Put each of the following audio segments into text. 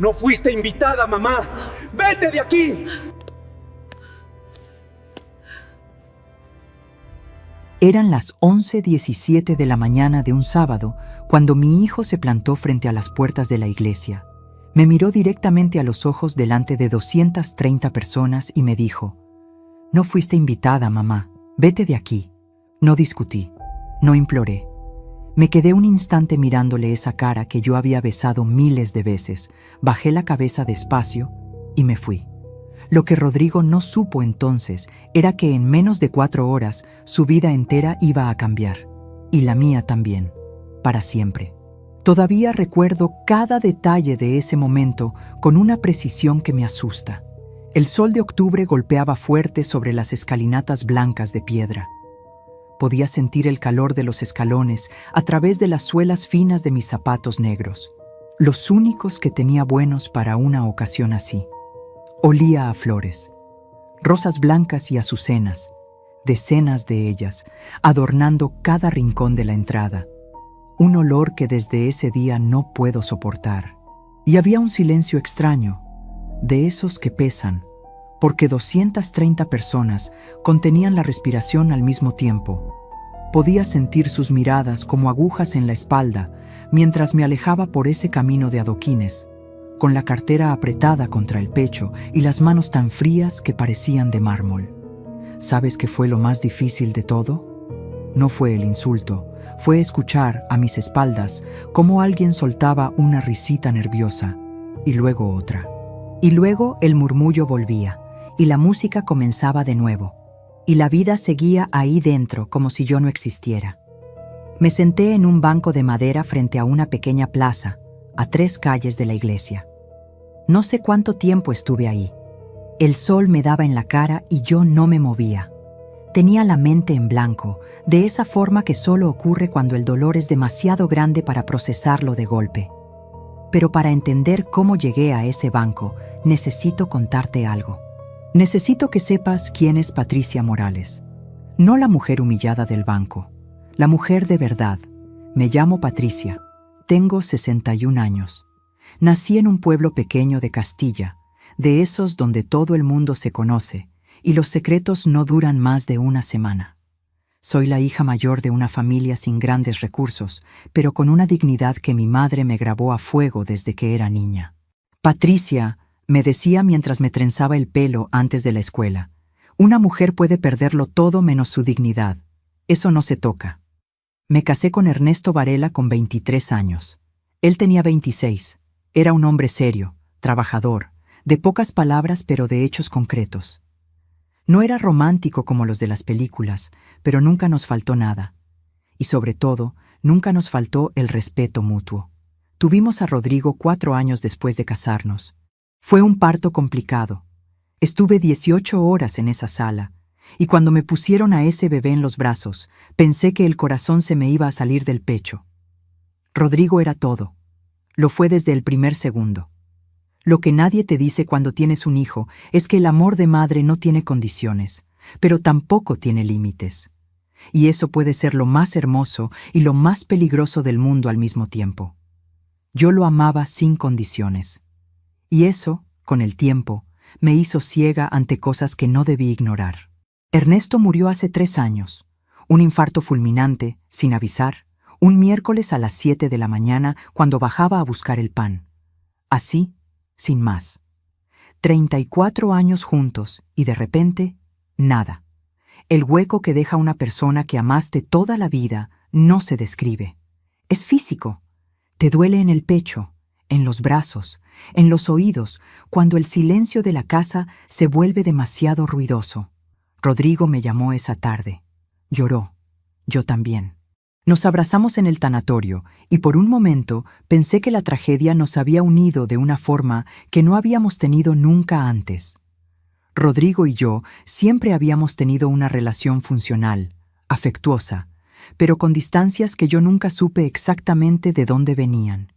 No fuiste invitada, mamá. ¡Vete de aquí! Eran las 11:17 de la mañana de un sábado cuando mi hijo se plantó frente a las puertas de la iglesia. Me miró directamente a los ojos delante de 230 personas y me dijo: «No fuiste invitada, mamá. Vete de aquí». No discutí, no imploré. Me quedé un instante mirándole esa cara que yo había besado miles de veces, bajé la cabeza despacio y me fui. Lo que Rodrigo no supo entonces era que en menos de 4 horas su vida entera iba a cambiar, y la mía también, para siempre. Todavía recuerdo cada detalle de ese momento con una precisión que me asusta. El sol de octubre golpeaba fuerte sobre las escalinatas blancas de piedra. Podía sentir el calor de los escalones a través de las suelas finas de mis zapatos negros, los únicos que tenía buenos para una ocasión así. Olía a flores, rosas blancas y azucenas, decenas de ellas, adornando cada rincón de la entrada. Un olor que desde ese día no puedo soportar. Y había un silencio extraño, de esos que pesan, porque 230 personas contenían la respiración al mismo tiempo. Podía sentir sus miradas como agujas en la espalda mientras me alejaba por ese camino de adoquines, con la cartera apretada contra el pecho y las manos tan frías que parecían de mármol. ¿Sabes qué fue lo más difícil de todo? No fue el insulto, fue escuchar a mis espaldas cómo alguien soltaba una risita nerviosa y luego otra. Y luego el murmullo volvía, y la música comenzaba de nuevo, y la vida seguía ahí dentro como si yo no existiera. Me senté en un banco de madera frente a una pequeña plaza, a 3 calles de la iglesia. No sé cuánto tiempo estuve ahí. El sol me daba en la cara y yo no me movía. Tenía la mente en blanco, de esa forma que solo ocurre cuando el dolor es demasiado grande para procesarlo de golpe. Pero para entender cómo llegué a ese banco, necesito contarte algo. Necesito que sepas quién es Patricia Morales. No la mujer humillada del banco, la mujer de verdad. Me llamo Patricia, tengo 61 años. Nací en un pueblo pequeño de Castilla, de esos donde todo el mundo se conoce y los secretos no duran más de una semana. Soy la hija mayor de una familia sin grandes recursos, pero con una dignidad que mi madre me grabó a fuego desde que era niña. Patricia, me decía mientras me trenzaba el pelo antes de la escuela, una mujer puede perderlo todo menos su dignidad. Eso no se toca. Me casé con Ernesto Varela con 23 años. Él tenía 26. Era un hombre serio, trabajador, de pocas palabras pero de hechos concretos. No era romántico como los de las películas, pero nunca nos faltó nada. Y sobre todo, nunca nos faltó el respeto mutuo. Tuvimos a Rodrigo 4 años después de casarnos. Fue un parto complicado. Estuve 18 horas en esa sala, y cuando me pusieron a ese bebé en los brazos, pensé que el corazón se me iba a salir del pecho. Rodrigo era todo. Lo fue desde el primer segundo. Lo que nadie te dice cuando tienes un hijo es que el amor de madre no tiene condiciones, pero tampoco tiene límites. Y eso puede ser lo más hermoso y lo más peligroso del mundo al mismo tiempo. Yo lo amaba sin condiciones. Y eso, con el tiempo, me hizo ciega ante cosas que no debí ignorar. Ernesto murió hace 3 años. Un infarto fulminante, sin avisar, un miércoles a las 7 de la mañana cuando bajaba a buscar el pan. Así, sin más. 34 años juntos y de repente, nada. El hueco que deja una persona que amaste toda la vida no se describe. Es físico. Te duele en el pecho, en los brazos, en los oídos, cuando el silencio de la casa se vuelve demasiado ruidoso. Rodrigo me llamó esa tarde. Lloró. Yo también. Nos abrazamos en el tanatorio y por un momento pensé que la tragedia nos había unido de una forma que no habíamos tenido nunca antes. Rodrigo y yo siempre habíamos tenido una relación funcional, afectuosa, pero con distancias que yo nunca supe exactamente de dónde venían.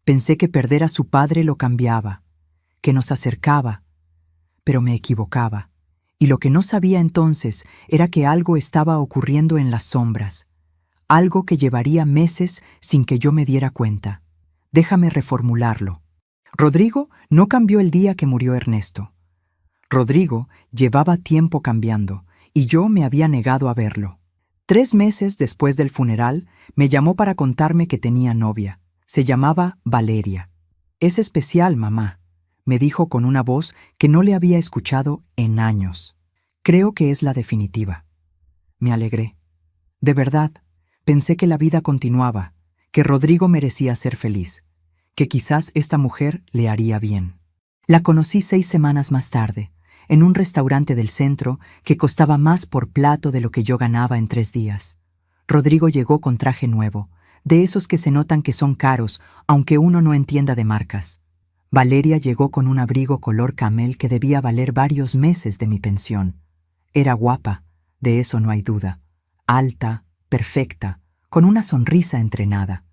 Pensé que perder a su padre lo cambiaba, que nos acercaba, pero me equivocaba. Y lo que no sabía entonces era que algo estaba ocurriendo en las sombras, algo que llevaría meses sin que yo me diera cuenta. Déjame reformularlo. Rodrigo no cambió el día que murió Ernesto. Rodrigo llevaba tiempo cambiando y yo me había negado a verlo. 3 meses después del funeral, me llamó para contarme que tenía novia. Se llamaba Valeria. Es especial, mamá, me dijo con una voz que no le había escuchado en años. Creo que es la definitiva. Me alegré. De verdad, pensé que la vida continuaba, que Rodrigo merecía ser feliz, que quizás esta mujer le haría bien. La conocí 6 semanas más tarde, en un restaurante del centro que costaba más por plato de lo que yo ganaba en 3 días. Rodrigo llegó con traje nuevo, de esos que se notan que son caros, aunque uno no entienda de marcas. Valeria llegó con un abrigo color camel que debía valer varios meses de mi pensión. Era guapa, de eso no hay duda. Alta, perfecta, con una sonrisa entrenada.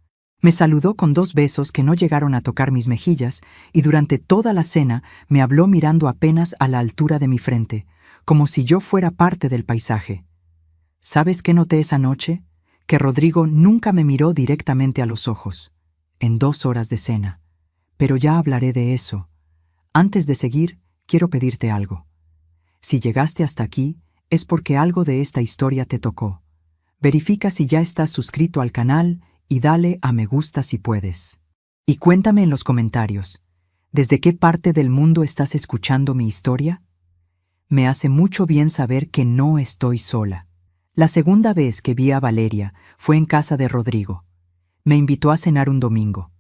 Me saludó con 2 besos que no llegaron a tocar mis mejillas y durante toda la cena me habló mirando apenas a la altura de mi frente, como si yo fuera parte del paisaje. ¿Sabes qué noté esa noche? Que Rodrigo nunca me miró directamente a los ojos, en 2 horas de cena. Pero ya hablaré de eso. Antes de seguir, quiero pedirte algo. Si llegaste hasta aquí, es porque algo de esta historia te tocó. Verifica si ya estás suscrito al canal y dale a me gusta si puedes. Y cuéntame en los comentarios, ¿desde qué parte del mundo estás escuchando mi historia? Me hace mucho bien saber que no estoy sola. La segunda vez que vi a Valeria fue en casa de Rodrigo. Me invitó a cenar un domingo.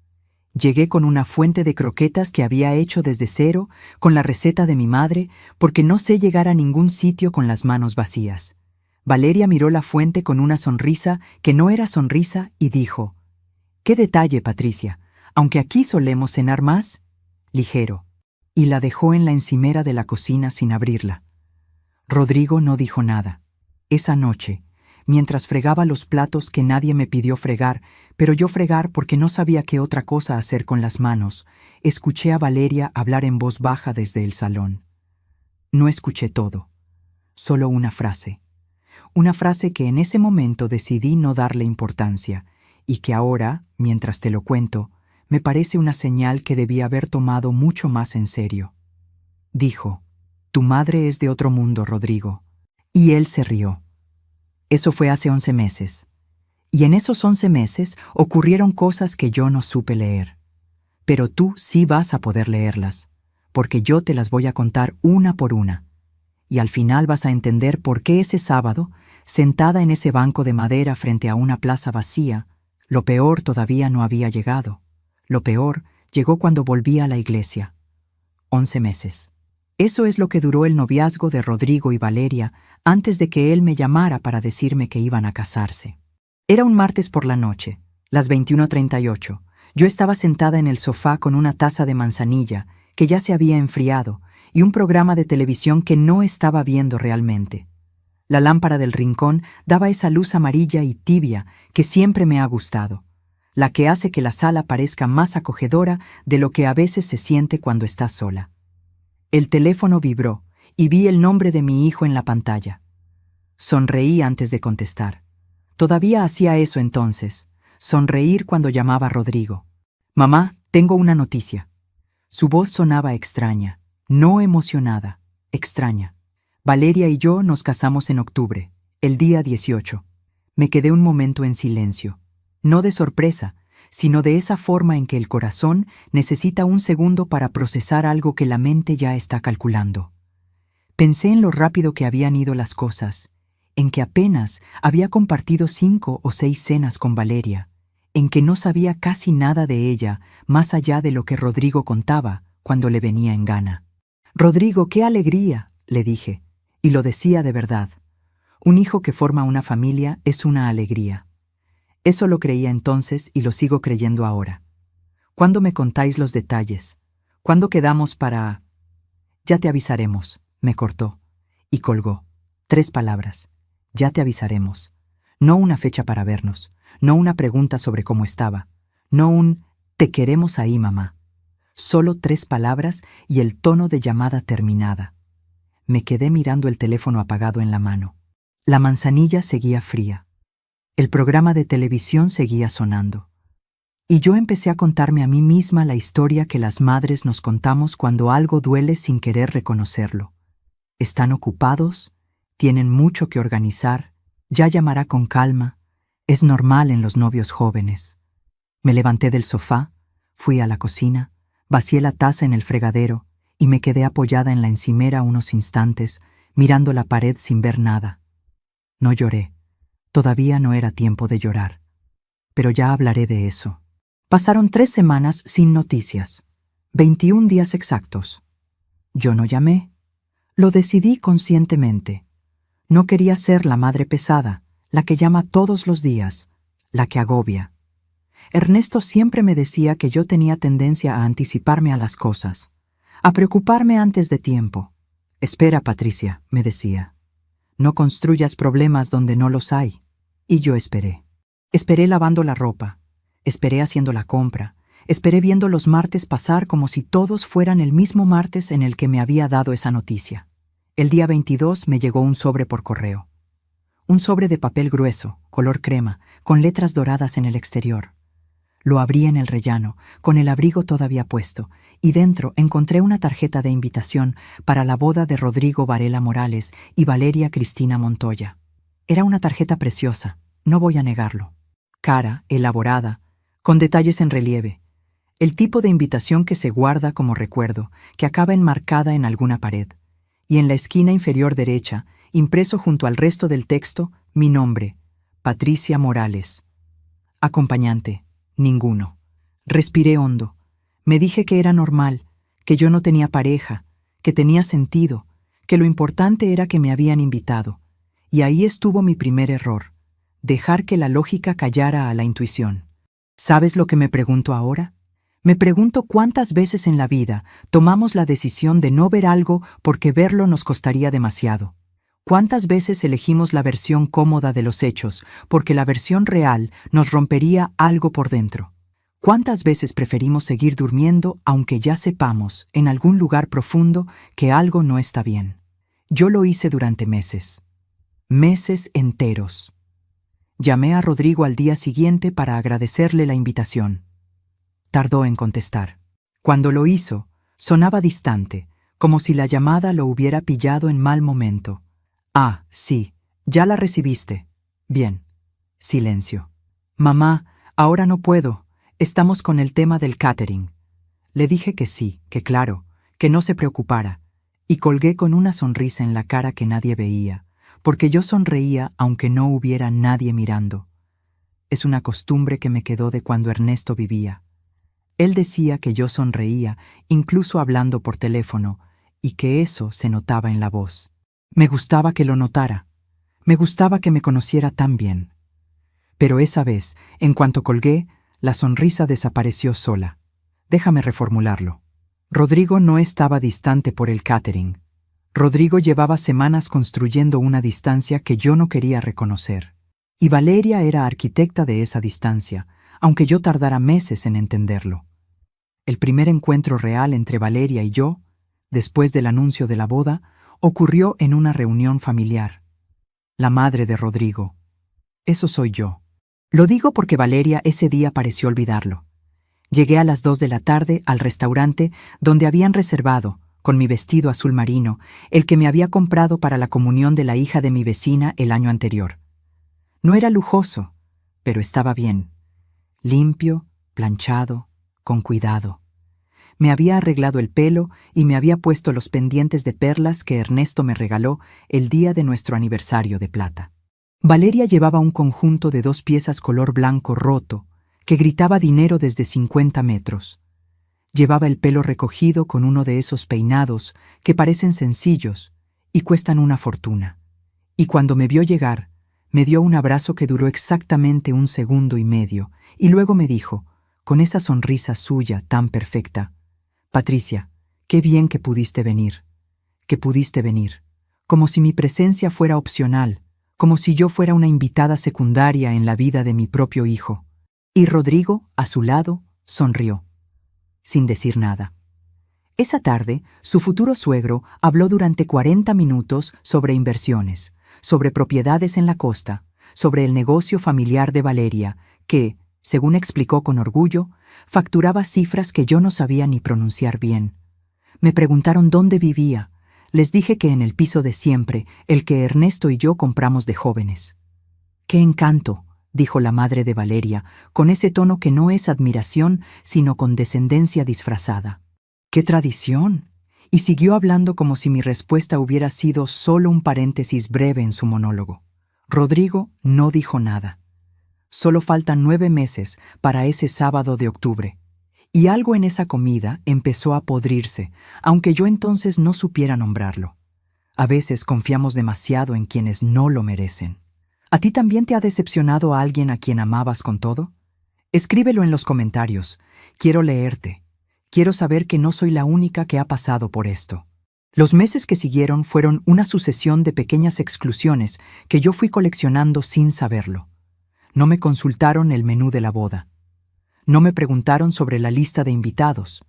Llegué con una fuente de croquetas que había hecho desde cero, con la receta de mi madre, porque no sé llegar a ningún sitio con las manos vacías. Valeria miró la fuente con una sonrisa que no era sonrisa y dijo: «¡Qué detalle, Patricia! Aunque aquí solemos cenar más, ligero». Y la dejó en la encimera de la cocina sin abrirla. Rodrigo no dijo nada. Esa noche, mientras fregaba los platos que nadie me pidió fregar, pero yo fregar porque no sabía qué otra cosa hacer con las manos, escuché a Valeria hablar en voz baja desde el salón. No escuché todo, solo una frase. Una frase que en ese momento decidí no darle importancia, y que ahora, mientras te lo cuento, me parece una señal que debí haber tomado mucho más en serio. Dijo: «Tu madre es de otro mundo, Rodrigo». Y él se rió. Eso fue hace 11 meses. Y en esos 11 meses ocurrieron cosas que yo no supe leer. Pero tú sí vas a poder leerlas, porque yo te las voy a contar una por una. Y al final vas a entender por qué ese sábado, sentada en ese banco de madera frente a una plaza vacía, lo peor todavía no había llegado. Lo peor llegó cuando volví a la iglesia. 11 meses. Eso es lo que duró el noviazgo de Rodrigo y Valeria antes de que él me llamara para decirme que iban a casarse. Era un martes por la noche, las 21:38. Yo estaba sentada en el sofá con una taza de manzanilla que ya se había enfriado y un programa de televisión que no estaba viendo realmente. La lámpara del rincón daba esa luz amarilla y tibia que siempre me ha gustado, la que hace que la sala parezca más acogedora de lo que a veces se siente cuando estás sola. El teléfono vibró y vi el nombre de mi hijo en la pantalla. Sonreí antes de contestar. Todavía hacía eso entonces, sonreír cuando llamaba a Rodrigo. «Mamá, tengo una noticia». Su voz sonaba extraña, no emocionada, extraña. Valeria y yo nos casamos en octubre, el día 18. Me quedé un momento en silencio, no de sorpresa, sino de esa forma en que el corazón necesita un segundo para procesar algo que la mente ya está calculando. Pensé en lo rápido que habían ido las cosas, en que apenas había compartido 5 o 6 cenas con Valeria, en que no sabía casi nada de ella más allá de lo que Rodrigo contaba cuando le venía en gana. «Rodrigo, qué alegría», le dije, y lo decía de verdad. Un hijo que forma una familia es una alegría. Eso lo creía entonces y lo sigo creyendo ahora. ¿Cuándo me contáis los detalles? ¿Cuándo quedamos para...? «Ya te avisaremos», me cortó, y colgó. 3 palabras. «Ya te avisaremos». No una fecha para vernos, no una pregunta sobre cómo estaba, no un «te queremos ahí, mamá». Solo 3 palabras y el tono de llamada terminada. Me quedé mirando el teléfono apagado en la mano. La manzanilla seguía fría. El programa de televisión seguía sonando. Y yo empecé a contarme a mí misma la historia que las madres nos contamos cuando algo duele sin querer reconocerlo. Están ocupados, tienen mucho que organizar, ya llamará con calma, es normal en los novios jóvenes. Me levanté del sofá, fui a la cocina, vacié la taza en el fregadero y me quedé apoyada en la encimera unos instantes, mirando la pared sin ver nada. No lloré, todavía no era tiempo de llorar, pero ya hablaré de eso. Pasaron 3 semanas sin noticias, 21 días exactos. Yo no llamé. Lo decidí conscientemente. No quería ser la madre pesada, la que llama todos los días, la que agobia. Ernesto siempre me decía que yo tenía tendencia a anticiparme a las cosas, a preocuparme antes de tiempo. Espera, Patricia, me decía. No construyas problemas donde no los hay. Y yo esperé. Esperé lavando la ropa. Esperé haciendo la compra. Esperé viendo los martes pasar como si todos fueran el mismo martes en el que me había dado esa noticia. El día 22 me llegó un sobre por correo. Un sobre de papel grueso, color crema, con letras doradas en el exterior. Lo abrí en el rellano, con el abrigo todavía puesto, y dentro encontré una tarjeta de invitación para la boda de Rodrigo Varela Morales y Valeria Cristina Montoya. Era una tarjeta preciosa, no voy a negarlo. Cara, elaborada, con detalles en relieve. El tipo de invitación que se guarda como recuerdo, que acaba enmarcada en alguna pared. Y en la esquina inferior derecha, impreso junto al resto del texto, mi nombre, Patricia Morales. Acompañante, ninguno. Respiré hondo. Me dije que era normal, que yo no tenía pareja, que tenía sentido, que lo importante era que me habían invitado. Y ahí estuvo mi primer error, dejar que la lógica callara a la intuición. ¿Sabes lo que me pregunto ahora? Me pregunto cuántas veces en la vida tomamos la decisión de no ver algo porque verlo nos costaría demasiado. ¿Cuántas veces elegimos la versión cómoda de los hechos porque la versión real nos rompería algo por dentro? ¿Cuántas veces preferimos seguir durmiendo aunque ya sepamos, en algún lugar profundo, que algo no está bien? Yo lo hice durante meses. Meses enteros. Llamé a Rodrigo al día siguiente para agradecerle la invitación. Tardó en contestar. Cuando lo hizo, sonaba distante, como si la llamada lo hubiera pillado en mal momento. Ah, sí, ya la recibiste. Bien. Silencio. Mamá, ahora no puedo. Estamos con el tema del catering. Le dije que sí, que claro, que no se preocupara, y colgué con una sonrisa en la cara que nadie veía, porque yo sonreía aunque no hubiera nadie mirando. Es una costumbre que me quedó de cuando Ernesto vivía. Él decía que yo sonreía, incluso hablando por teléfono, y que eso se notaba en la voz. Me gustaba que lo notara. Me gustaba que me conociera tan bien. Pero esa vez, en cuanto colgué, la sonrisa desapareció sola. Déjame reformularlo. Rodrigo no estaba distante por el catering. Rodrigo llevaba semanas construyendo una distancia que yo no quería reconocer. Y Valeria era arquitecta de esa distancia, aunque yo tardara meses en entenderlo. El primer encuentro real entre Valeria y yo, después del anuncio de la boda, ocurrió en una reunión familiar. La madre de Rodrigo. Eso soy yo. Lo digo porque Valeria ese día pareció olvidarlo. Llegué a las 2 de la tarde al restaurante donde habían reservado, con mi vestido azul marino, el que me había comprado para la comunión de la hija de mi vecina el año anterior. No era lujoso, pero estaba bien. Limpio, planchado, con cuidado. Me había arreglado el pelo y me había puesto los pendientes de perlas que Ernesto me regaló el día de nuestro aniversario de plata. Valeria llevaba un conjunto de 2 piezas color blanco roto, que gritaba dinero desde 50 metros. Llevaba el pelo recogido con uno de esos peinados que parecen sencillos y cuestan una fortuna. Y cuando me vio llegar, me dio un abrazo que duró exactamente 1 segundo y medio, y luego me dijo, con esa sonrisa suya tan perfecta: Patricia, qué bien que pudiste venir. Que pudiste venir. Como si mi presencia fuera opcional, como si yo fuera una invitada secundaria en la vida de mi propio hijo. Y Rodrigo, a su lado, sonrió, sin decir nada. Esa tarde, su futuro suegro habló durante 40 minutos sobre inversiones, sobre propiedades en la costa, sobre el negocio familiar de Valeria, que, Según explicó con orgullo, facturaba cifras que yo no sabía ni pronunciar bien. Me preguntaron dónde vivía. Les dije que en el piso de siempre, el que Ernesto y yo compramos de jóvenes. «¡Qué encanto!», dijo la madre de Valeria, con ese tono que no es admiración, sino condescendencia disfrazada. «¡Qué tradición!», y siguió hablando como si mi respuesta hubiera sido solo un paréntesis breve en su monólogo. Rodrigo no dijo nada. Solo faltan 9 meses para ese sábado de octubre. Y algo en esa comida empezó a podrirse, aunque yo entonces no supiera nombrarlo. A veces confiamos demasiado en quienes no lo merecen. ¿A ti también te ha decepcionado a alguien a quien amabas con todo? Escríbelo en los comentarios. Quiero leerte. Quiero saber que no soy la única que ha pasado por esto. Los meses que siguieron fueron una sucesión de pequeñas exclusiones que yo fui coleccionando sin saberlo. No me consultaron el menú de la boda. No me preguntaron sobre la lista de invitados.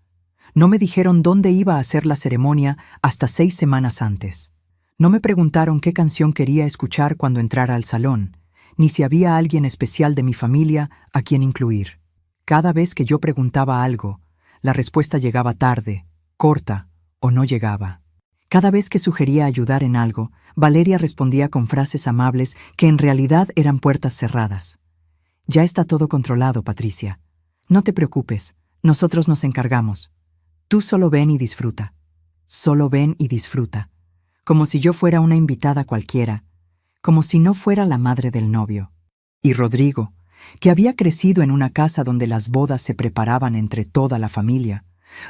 No me dijeron dónde iba a hacer la ceremonia hasta 6 semanas antes. No me preguntaron qué canción quería escuchar cuando entrara al salón, ni si había alguien especial de mi familia a quien incluir. Cada vez que yo preguntaba algo, la respuesta llegaba tarde, corta o no llegaba. Cada vez que sugería ayudar en algo, Valeria respondía con frases amables que en realidad eran puertas cerradas. «Ya está todo controlado, Patricia. No te preocupes, nosotros nos encargamos. Tú solo ven y disfruta. Solo ven y disfruta». Como si yo fuera una invitada cualquiera, como si no fuera la madre del novio. Y Rodrigo, que había crecido en una casa donde las bodas se preparaban entre toda la familia,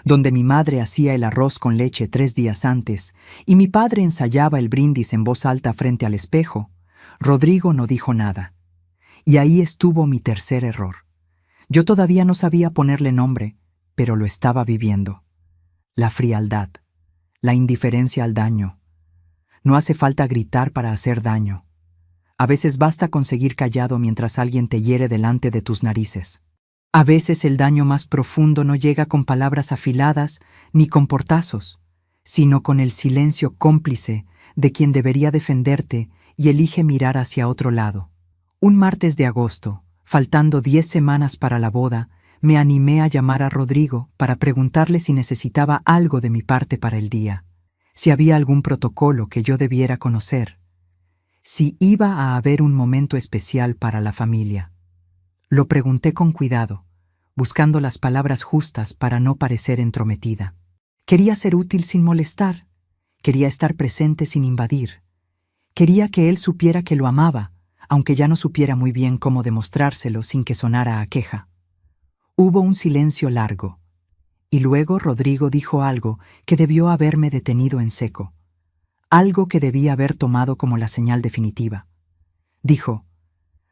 donde mi madre hacía el arroz con leche 3 días antes y mi padre ensayaba el brindis en voz alta frente al espejo, Rodrigo no dijo nada. Y ahí estuvo mi tercer error. Yo todavía no sabía ponerle nombre, pero lo estaba viviendo. La frialdad, la indiferencia al daño. No hace falta gritar para hacer daño. A veces basta con seguir callado mientras alguien te hiere delante de tus narices. A veces el daño más profundo no llega con palabras afiladas ni con portazos, sino con el silencio cómplice de quien debería defenderte y elige mirar hacia otro lado. Un martes de agosto, faltando 10 semanas para la boda, me animé a llamar a Rodrigo para preguntarle si necesitaba algo de mi parte para el día, si había algún protocolo que yo debiera conocer, si iba a haber un momento especial para la familia. Lo pregunté con cuidado, buscando las palabras justas para no parecer entrometida. Quería ser útil sin molestar, quería estar presente sin invadir. Quería que él supiera que lo amaba, aunque ya no supiera muy bien cómo demostrárselo sin que sonara a queja. Hubo un silencio largo, y luego Rodrigo dijo algo que debió haberme detenido en seco, algo que debía haber tomado como la señal definitiva. Dijo: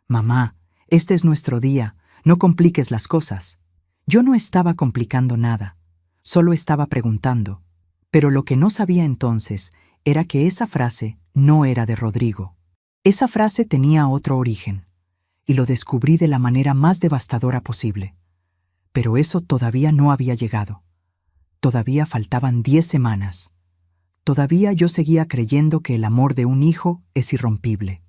«Mamá, este es nuestro día, no compliques las cosas». Yo no estaba complicando nada, solo estaba preguntando, pero lo que no sabía entonces era que esa frase no era de Rodrigo. Esa frase tenía otro origen, y lo descubrí de la manera más devastadora posible. Pero eso todavía no había llegado. Todavía faltaban 10 semanas. Todavía yo seguía creyendo que el amor de un hijo es irrompible.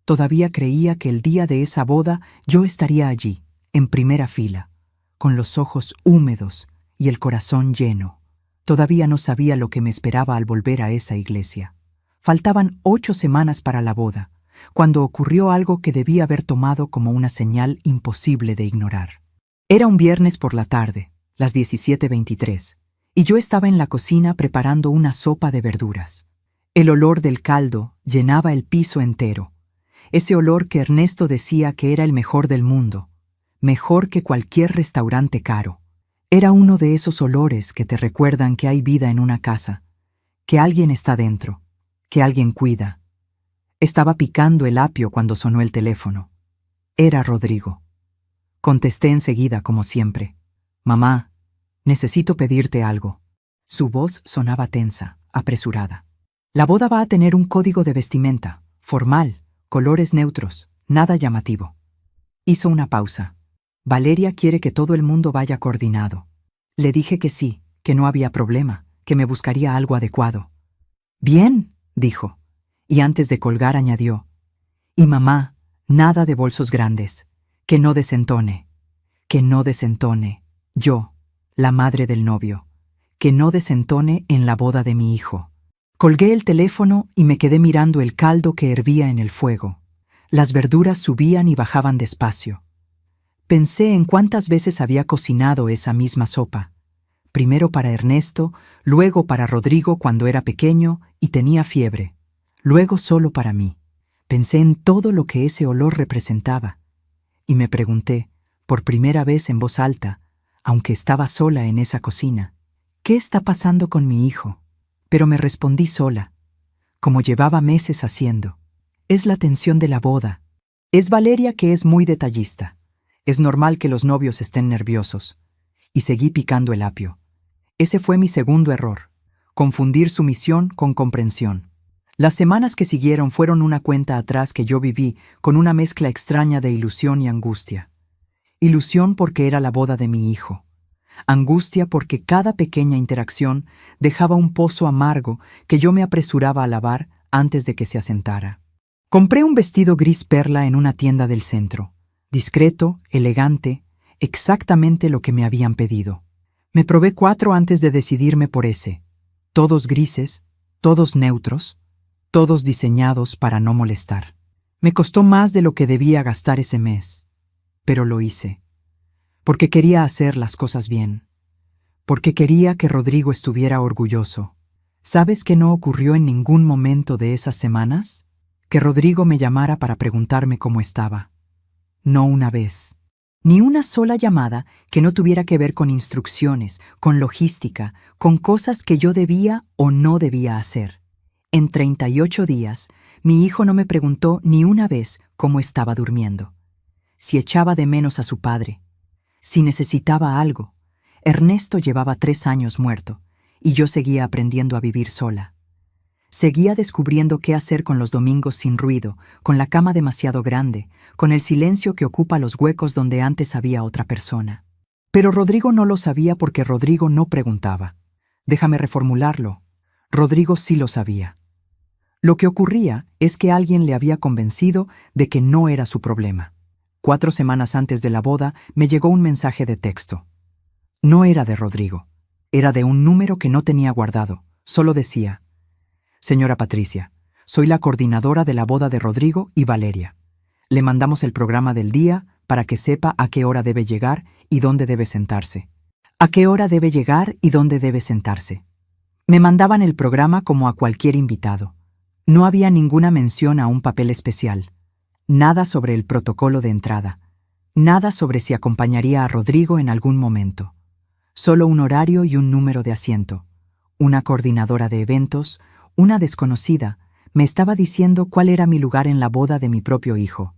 Todavía creía que el día de esa boda yo estaría allí, en primera fila, con los ojos húmedos y el corazón lleno. Todavía no sabía lo que me esperaba al volver a esa iglesia. Faltaban 8 semanas para la boda, cuando ocurrió algo que debía haber tomado como una señal imposible de ignorar. Era un viernes por la tarde, las 17:23, y yo estaba en la cocina preparando una sopa de verduras. El olor del caldo llenaba el piso entero, ese olor que Ernesto decía que era el mejor del mundo, mejor que cualquier restaurante caro. Era uno de esos olores que te recuerdan que hay vida en una casa, que alguien está dentro, que alguien cuida. Estaba picando el apio cuando sonó el teléfono. Era Rodrigo. Contesté enseguida, como siempre. «Mamá, necesito pedirte algo». Su voz sonaba tensa, apresurada. «La boda va a tener un código de vestimenta, formal, colores neutros, nada llamativo». Hizo una pausa. «Valeria quiere que todo el mundo vaya coordinado». Le dije que sí, que no había problema, que me buscaría algo adecuado. «Bien», dijo, y antes de colgar añadió: «Y mamá, nada de bolsos grandes. Que no desentone, que no desentone, yo, la madre del novio, que no desentone en la boda de mi hijo. Colgué el teléfono y me quedé mirando el caldo que hervía en el fuego. Las verduras subían y bajaban despacio. Pensé en cuántas veces había cocinado esa misma sopa. Primero para Ernesto, luego para Rodrigo cuando era pequeño y tenía fiebre, luego solo para mí. Pensé en todo lo que ese olor representaba. Y me pregunté, por primera vez en voz alta, aunque estaba sola en esa cocina, ¿qué está pasando con mi hijo? Pero me respondí sola, como llevaba meses haciendo. Es la tensión de la boda. Es Valeria que es muy detallista. Es normal que los novios estén nerviosos. Y seguí picando el apio. Ese fue mi segundo error, confundir sumisión con comprensión. Las semanas que siguieron fueron una cuenta atrás que yo viví con una mezcla extraña de ilusión y angustia. Ilusión porque era la boda de mi hijo. Angustia porque cada pequeña interacción dejaba un pozo amargo que yo me apresuraba a lavar antes de que se asentara. Compré un vestido gris perla en una tienda del centro, discreto, elegante, exactamente lo que me habían pedido. Me probé 4 antes de decidirme por ese, todos grises, todos neutros, todos diseñados para no molestar. Me costó más de lo que debía gastar ese mes, pero lo hice, porque quería hacer las cosas bien, porque quería que Rodrigo estuviera orgulloso. ¿Sabes qué no ocurrió en ningún momento de esas semanas? Que Rodrigo me llamara para preguntarme cómo estaba. No una vez. Ni una sola llamada que no tuviera que ver con instrucciones, con logística, con cosas que yo debía o no debía hacer. En 38 días, mi hijo no me preguntó ni una vez cómo estaba durmiendo, si echaba de menos a su padre, si necesitaba algo. Ernesto llevaba 3 años muerto, y yo seguía aprendiendo a vivir sola. Seguía descubriendo qué hacer con los domingos sin ruido, con la cama demasiado grande, con el silencio que ocupa los huecos donde antes había otra persona. Pero Rodrigo no lo sabía porque Rodrigo no preguntaba. Déjame reformularlo. Rodrigo sí lo sabía. Lo que ocurría es que alguien le había convencido de que no era su problema. 4 semanas antes de la boda me llegó un mensaje de texto. No era de Rodrigo. Era de un número que no tenía guardado. Solo decía: Señora Patricia, soy la coordinadora de la boda de Rodrigo y Valeria. Le mandamos el programa del día para que sepa a qué hora debe llegar y dónde debe sentarse. ¿A qué hora debe llegar y dónde debe sentarse? Me mandaban el programa como a cualquier invitado. No había ninguna mención a un papel especial. Nada sobre el protocolo de entrada. Nada sobre si acompañaría a Rodrigo en algún momento. Solo un horario y un número de asiento. Una coordinadora de eventos, una desconocida, me estaba diciendo cuál era mi lugar en la boda de mi propio hijo.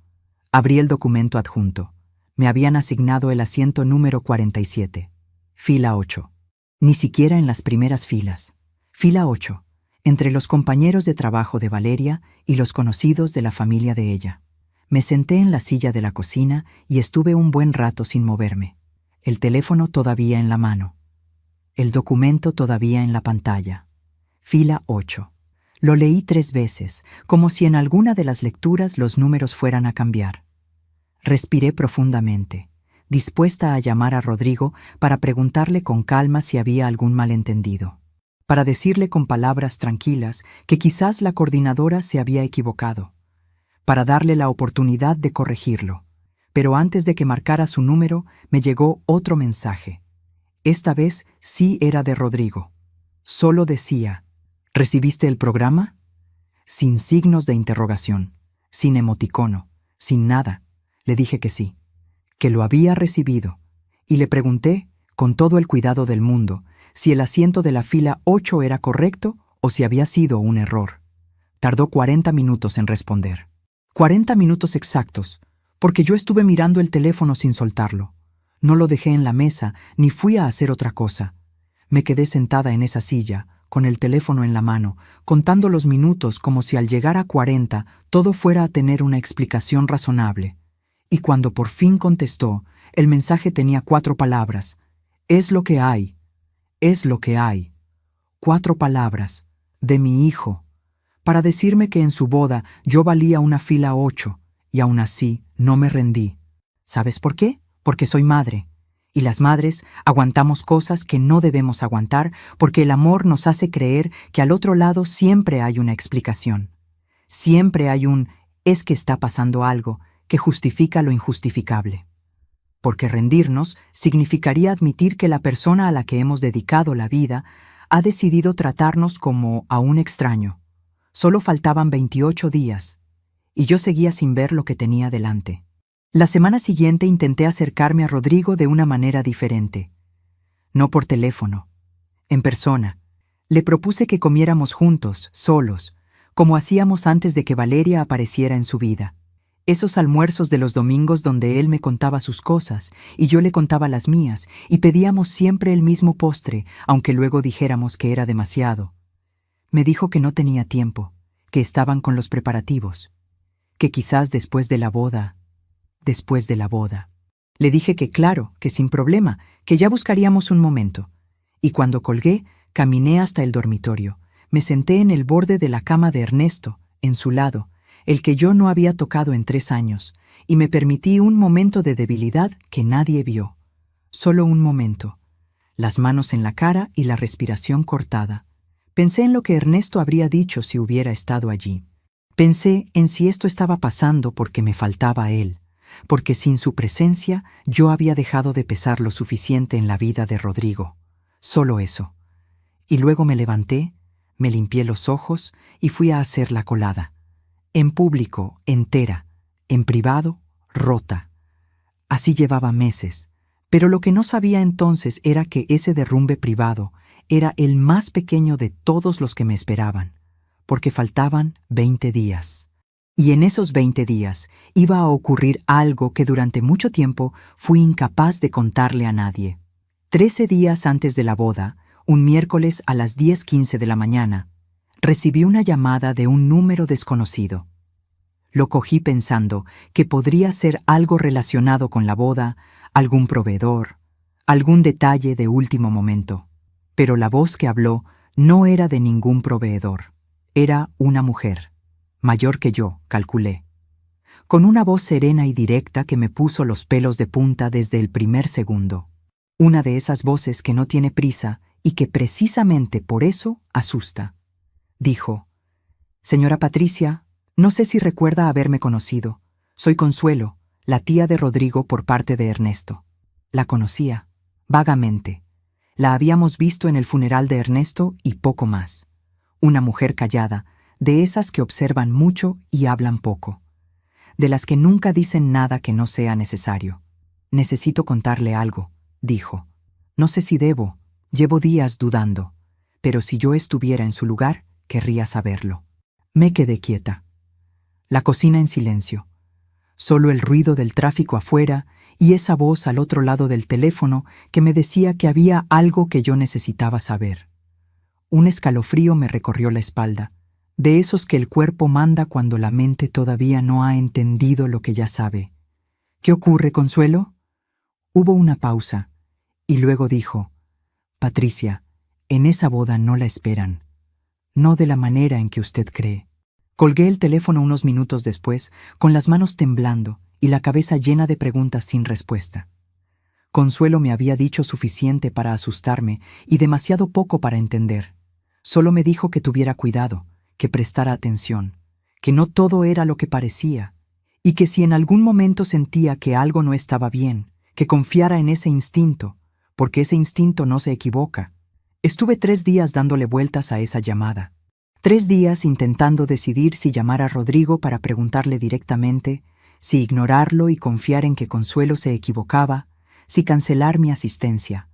Abrí el documento adjunto. Me habían asignado el asiento número 47. Fila 8. Ni siquiera en las primeras filas. Fila 8. Entre los compañeros de trabajo de Valeria y los conocidos de la familia de ella. Me senté en la silla de la cocina y estuve un buen rato sin moverme. El teléfono todavía en la mano. El documento todavía en la pantalla. Fila 8. Lo leí 3 veces, como si en alguna de las lecturas los números fueran a cambiar. Respiré profundamente, dispuesta a llamar a Rodrigo para preguntarle con calma si había algún malentendido, para decirle con palabras tranquilas que quizás la coordinadora se había equivocado, para darle la oportunidad de corregirlo. Pero antes de que marcara su número, me llegó otro mensaje. Esta vez sí era de Rodrigo. Solo decía: ¿recibiste el programa? Sin signos de interrogación, sin emoticono, sin nada. Le dije que sí, que lo había recibido, y le pregunté, con todo el cuidado del mundo, si el asiento de la fila 8 era correcto o si había sido un error. Tardó 40 minutos en responder. 40 minutos exactos, porque yo estuve mirando el teléfono sin soltarlo. No lo dejé en la mesa, ni fui a hacer otra cosa. Me quedé sentada en esa silla, con el teléfono en la mano, contando los minutos como si al llegar a 40 todo fuera a tener una explicación razonable. Y cuando por fin contestó, el mensaje tenía 4 palabras. Es lo que hay. Es lo que hay. 4 palabras. De mi hijo. Para decirme que en su boda yo valía una fila 8, y aún así no me rendí. ¿Sabes por qué? Porque soy madre. Y las madres aguantamos cosas que no debemos aguantar porque el amor nos hace creer que al otro lado siempre hay una explicación. Siempre hay un es que está pasando algo que justifica lo injustificable. Porque rendirnos significaría admitir que la persona a la que hemos dedicado la vida ha decidido tratarnos como a un extraño. Solo faltaban 28 días, y yo seguía sin ver lo que tenía delante. La semana siguiente intenté acercarme a Rodrigo de una manera diferente. No por teléfono, en persona. Le propuse que comiéramos juntos, solos, como hacíamos antes de que Valeria apareciera en su vida. Esos almuerzos de los domingos donde él me contaba sus cosas y yo le contaba las mías y pedíamos siempre el mismo postre, aunque luego dijéramos que era demasiado. Me dijo que no tenía tiempo, que estaban con los preparativos, que quizás después de la boda. Le dije que claro, que sin problema, que ya buscaríamos un momento. Y cuando colgué, caminé hasta el dormitorio. Me senté en el borde de la cama de Ernesto, en su lado, el que yo no había tocado en 3 años, y me permití un momento de debilidad que nadie vio. Solo un momento. Las manos en la cara y la respiración cortada. Pensé en lo que Ernesto habría dicho si hubiera estado allí. Pensé en si esto estaba pasando porque me faltaba él, porque sin su presencia yo había dejado de pesar lo suficiente en la vida de Rodrigo. Solo eso. Y luego me levanté, me limpié los ojos y fui a hacer la colada. En público, entera. En privado, rota. Así llevaba meses. Pero lo que no sabía entonces era que ese derrumbe privado era el más pequeño de todos los que me esperaban, porque faltaban 20 días. Y en esos 20 días iba a ocurrir algo que durante mucho tiempo fui incapaz de contarle a nadie. 13 días antes de la boda, un miércoles a las 10:15 de la mañana, recibí una llamada de un número desconocido. Lo cogí pensando que podría ser algo relacionado con la boda, algún proveedor, algún detalle de último momento. Pero la voz que habló no era de ningún proveedor. Era una mujer, mayor que yo, calculé, con una voz serena y directa que me puso los pelos de punta desde el primer segundo. Una de esas voces que no tiene prisa y que precisamente por eso asusta. Dijo: «Señora Patricia, no sé si recuerda haberme conocido. Soy Consuelo, la tía de Rodrigo por parte de Ernesto». La conocía, vagamente. La habíamos visto en el funeral de Ernesto y poco más. Una mujer callada, de esas que observan mucho y hablan poco. De las que nunca dicen nada que no sea necesario. «Necesito contarle algo», dijo. «No sé si debo, llevo días dudando, pero si yo estuviera en su lugar, querría saberlo». Me quedé quieta. La cocina en silencio. Solo el ruido del tráfico afuera y esa voz al otro lado del teléfono que me decía que había algo que yo necesitaba saber. Un escalofrío me recorrió la espalda, de esos que el cuerpo manda cuando la mente todavía no ha entendido lo que ya sabe. «¿Qué ocurre, Consuelo?» Hubo una pausa, y luego dijo: «Patricia, en esa boda no la esperan. No de la manera en que usted cree». Colgué el teléfono unos minutos después, con las manos temblando y la cabeza llena de preguntas sin respuesta. Consuelo me había dicho suficiente para asustarme y demasiado poco para entender. Solo me dijo que tuviera cuidado, que prestara atención, que no todo era lo que parecía, y que si en algún momento sentía que algo no estaba bien, que confiara en ese instinto, porque ese instinto no se equivoca. Estuve 3 días dándole vueltas a esa llamada. 3 días intentando decidir si llamar a Rodrigo para preguntarle directamente, si ignorarlo y confiar en que Consuelo se equivocaba, si cancelar mi asistencia.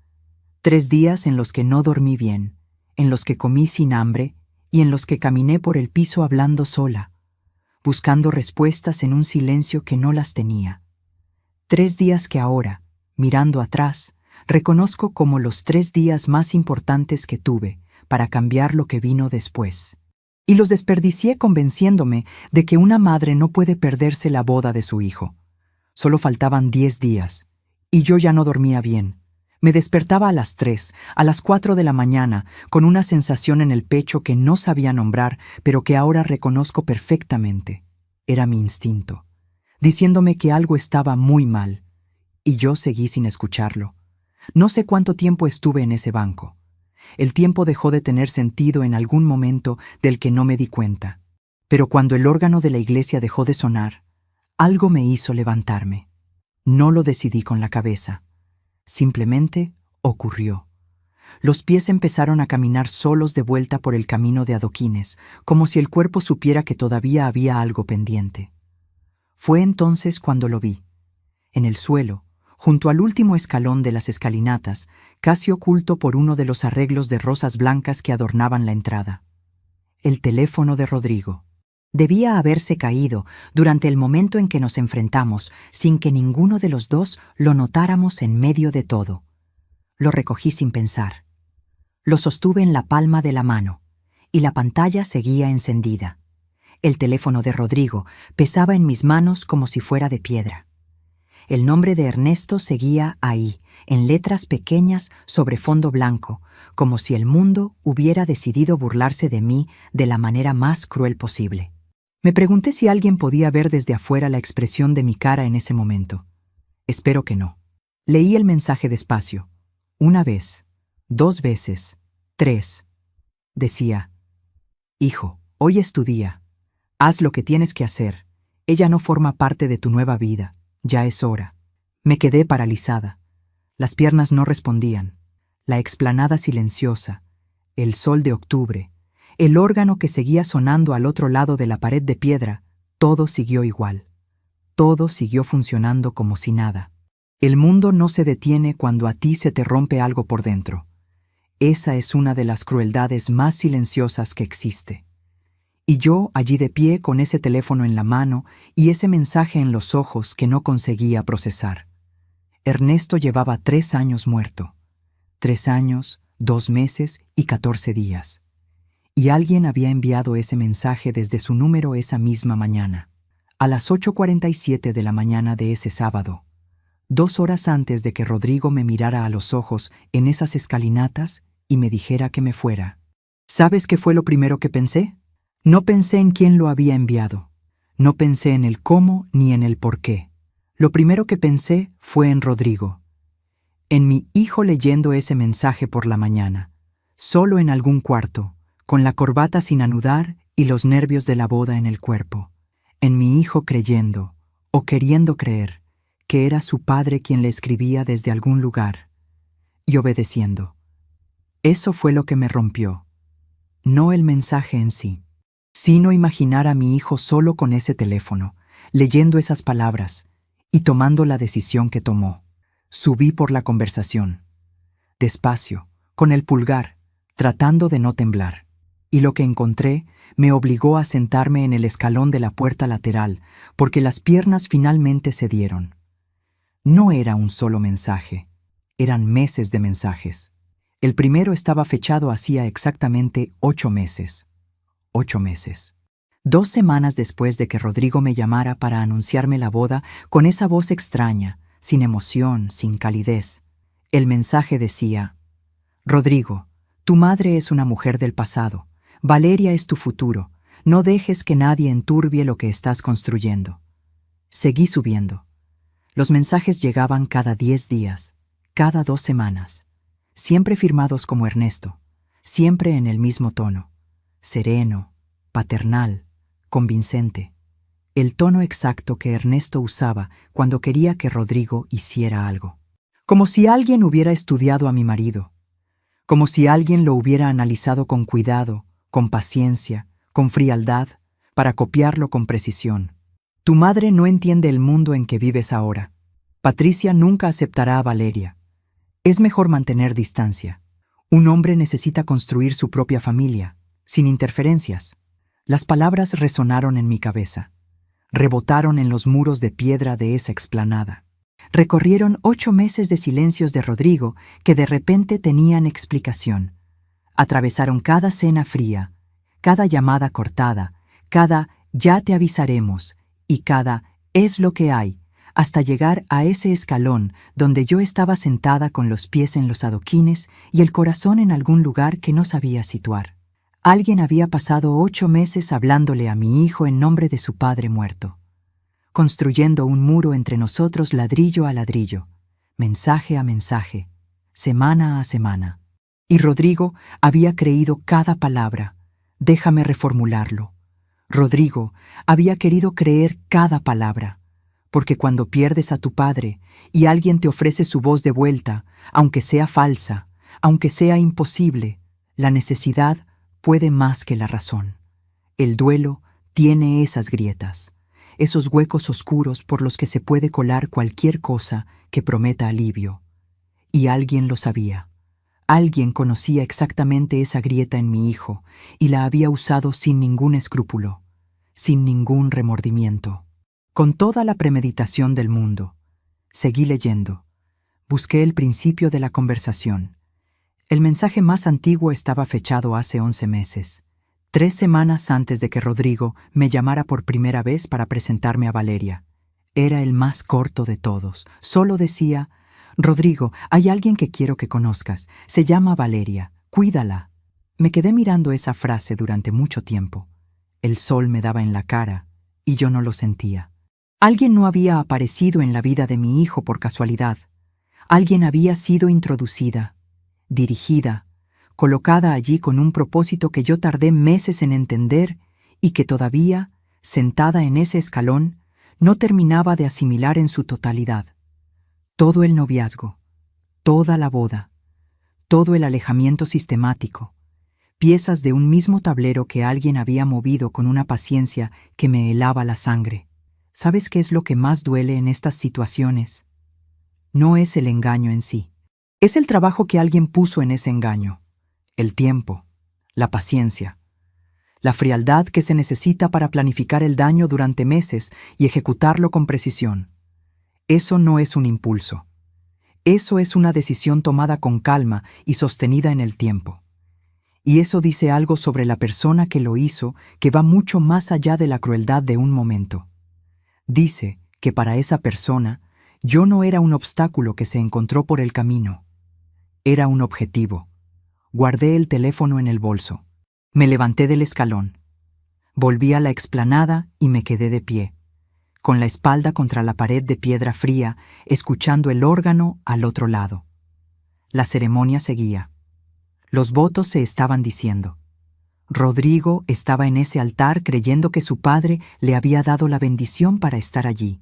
3 días en los que no dormí bien, en los que comí sin hambre y en los que caminé por el piso hablando sola, buscando respuestas en un silencio que no las tenía. 3 días que ahora, mirando atrás, reconozco como los 3 días más importantes que tuve para cambiar lo que vino después. Y los desperdicié convenciéndome de que una madre no puede perderse la boda de su hijo. Solo faltaban 10 días, y yo ya no dormía bien. Me despertaba a las 3, a las 4 de la mañana, con una sensación en el pecho que no sabía nombrar, pero que ahora reconozco perfectamente. Era mi instinto. diciéndome que algo estaba muy mal, y yo seguí sin escucharlo. No sé cuánto tiempo estuve en ese banco. El tiempo dejó de tener sentido en algún momento del que no me di cuenta. Pero cuando el órgano de la iglesia dejó de sonar, algo me hizo levantarme. No lo decidí con la cabeza. Simplemente ocurrió. Los pies empezaron a caminar solos de vuelta por el camino de adoquines, como si el cuerpo supiera que todavía había algo pendiente. Fue entonces cuando lo vi. En el suelo, junto al último escalón de las escalinatas, casi oculto por uno de los arreglos de rosas blancas que adornaban la entrada. El teléfono de Rodrigo. Debía haberse caído durante el momento en que nos enfrentamos, sin que ninguno de los dos lo notáramos en medio de todo. Lo recogí sin pensar. Lo sostuve en la palma de la mano, y la pantalla seguía encendida. El teléfono de Rodrigo pesaba en mis manos como si fuera de piedra. El nombre de Ernesto seguía ahí, en letras pequeñas sobre fondo blanco, como si el mundo hubiera decidido burlarse de mí de la manera más cruel posible. Me pregunté si alguien podía ver desde afuera la expresión de mi cara en ese momento. Espero que no. Leí el mensaje despacio. 1 vez, 2 veces, 3. Decía: Hijo, hoy es tu día. Haz lo que tienes que hacer. Ella no forma parte de tu nueva vida. Ya es hora. Me quedé paralizada. Las piernas no respondían. La explanada silenciosa, el sol de octubre, el órgano que seguía sonando al otro lado de la pared de piedra, todo siguió igual. Todo siguió funcionando como si nada. El mundo no se detiene cuando a ti se te rompe algo por dentro. Esa es una de las crueldades más silenciosas que existe. Y yo allí de pie con ese teléfono en la mano y ese mensaje en los ojos que no conseguía procesar. Ernesto llevaba 3 años muerto. 3 años, 2 meses y 14 días. Y alguien había enviado ese mensaje desde su número esa misma mañana, a las 8:47 de la mañana de ese sábado, 2 horas antes de que Rodrigo me mirara a los ojos en esas escalinatas y me dijera que me fuera. ¿Sabes qué fue lo primero que pensé? No pensé en quién lo había enviado. No pensé en el cómo ni en el por qué. Lo primero que pensé fue en Rodrigo. En mi hijo leyendo ese mensaje por la mañana, solo en algún cuarto, con la corbata sin anudar y los nervios de la boda en el cuerpo. En mi hijo creyendo, o queriendo creer, que era su padre quien le escribía desde algún lugar, y obedeciendo. Eso fue lo que me rompió. No el mensaje en sí, sino imaginar a mi hijo solo con ese teléfono, leyendo esas palabras y tomando la decisión que tomó. Subí por la conversación, despacio, con el pulgar, tratando de no temblar. Y lo que encontré me obligó a sentarme en el escalón de la puerta lateral, porque las piernas finalmente cedieron. No era un solo mensaje, eran meses de mensajes. El primero estaba fechado hacía exactamente 8 meses. 8 meses. 2 semanas después de que Rodrigo me llamara para anunciarme la boda con esa voz extraña, sin emoción, sin calidez. El mensaje decía: Rodrigo, tu madre es una mujer del pasado. Valeria es tu futuro. No dejes que nadie enturbie lo que estás construyendo. Seguí subiendo. Los mensajes llegaban cada 10 días, cada 2 semanas, siempre firmados como Ernesto, siempre en el mismo tono, sereno, paternal, convincente, el tono exacto que Ernesto usaba cuando quería que Rodrigo hiciera algo. Como si alguien hubiera estudiado a mi marido, como si alguien lo hubiera analizado con cuidado, con paciencia, con frialdad, para copiarlo con precisión. Tu madre no entiende el mundo en que vives ahora. Patricia nunca aceptará a Valeria. Es mejor mantener distancia. Un hombre necesita construir su propia familia, sin interferencias. Las palabras resonaron en mi cabeza. Rebotaron en los muros de piedra de esa explanada. Recorrieron 8 meses de silencios de Rodrigo que de repente tenían explicación. Atravesaron cada cena fría, cada llamada cortada, cada «ya te avisaremos» y cada «es lo que hay», hasta llegar a ese escalón donde yo estaba sentada con los pies en los adoquines y el corazón en algún lugar que no sabía situar. Alguien había pasado 8 meses hablándole a mi hijo en nombre de su padre muerto. construyendo un muro entre nosotros ladrillo a ladrillo, mensaje a mensaje, semana a semana. Y Rodrigo había creído cada palabra. Déjame reformularlo. Rodrigo había querido creer cada palabra, porque cuando pierdes a tu padre y alguien te ofrece su voz de vuelta, aunque sea falsa, aunque sea imposible, la necesidad puede más que la razón. El duelo tiene esas grietas, esos huecos oscuros por los que se puede colar cualquier cosa que prometa alivio. Y alguien lo sabía. Alguien conocía exactamente esa grieta en mi hijo y la había usado sin ningún escrúpulo, sin ningún remordimiento. Con toda la premeditación del mundo, seguí leyendo. Busqué el principio de la conversación. El mensaje más antiguo estaba fechado hace 11 meses, 3 semanas antes de que Rodrigo me llamara por primera vez para presentarme a Valeria. Era el más corto de todos. Solo decía: Rodrigo, hay alguien que quiero que conozcas. Se llama Valeria. Cuídala. Me quedé mirando esa frase durante mucho tiempo. El sol me daba en la cara y yo no lo sentía. Alguien no había aparecido en la vida de mi hijo por casualidad. Alguien había sido introducida, dirigida, colocada allí con un propósito que yo tardé meses en entender y que todavía, sentada en ese escalón, no terminaba de asimilar en su totalidad. Todo el noviazgo, toda la boda, todo el alejamiento sistemático, piezas de un mismo tablero que alguien había movido con una paciencia que me helaba la sangre. ¿Sabes qué es lo que más duele en estas situaciones? No es el engaño en sí. Es el trabajo que alguien puso en ese engaño, el tiempo, la paciencia, la frialdad que se necesita para planificar el daño durante meses y ejecutarlo con precisión. Eso no es un impulso. Eso es una decisión tomada con calma y sostenida en el tiempo. Y eso dice algo sobre la persona que lo hizo que va mucho más allá de la crueldad de un momento. Dice que para esa persona yo no era un obstáculo que se encontró por el camino. Era un objetivo. Guardé el teléfono en el bolso. Me levanté del escalón. Volví a la explanada y me quedé de pie, con la espalda contra la pared de piedra fría, escuchando el órgano al otro lado. La ceremonia seguía. Los votos se estaban diciendo. Rodrigo estaba en ese altar creyendo que su padre le había dado la bendición para estar allí,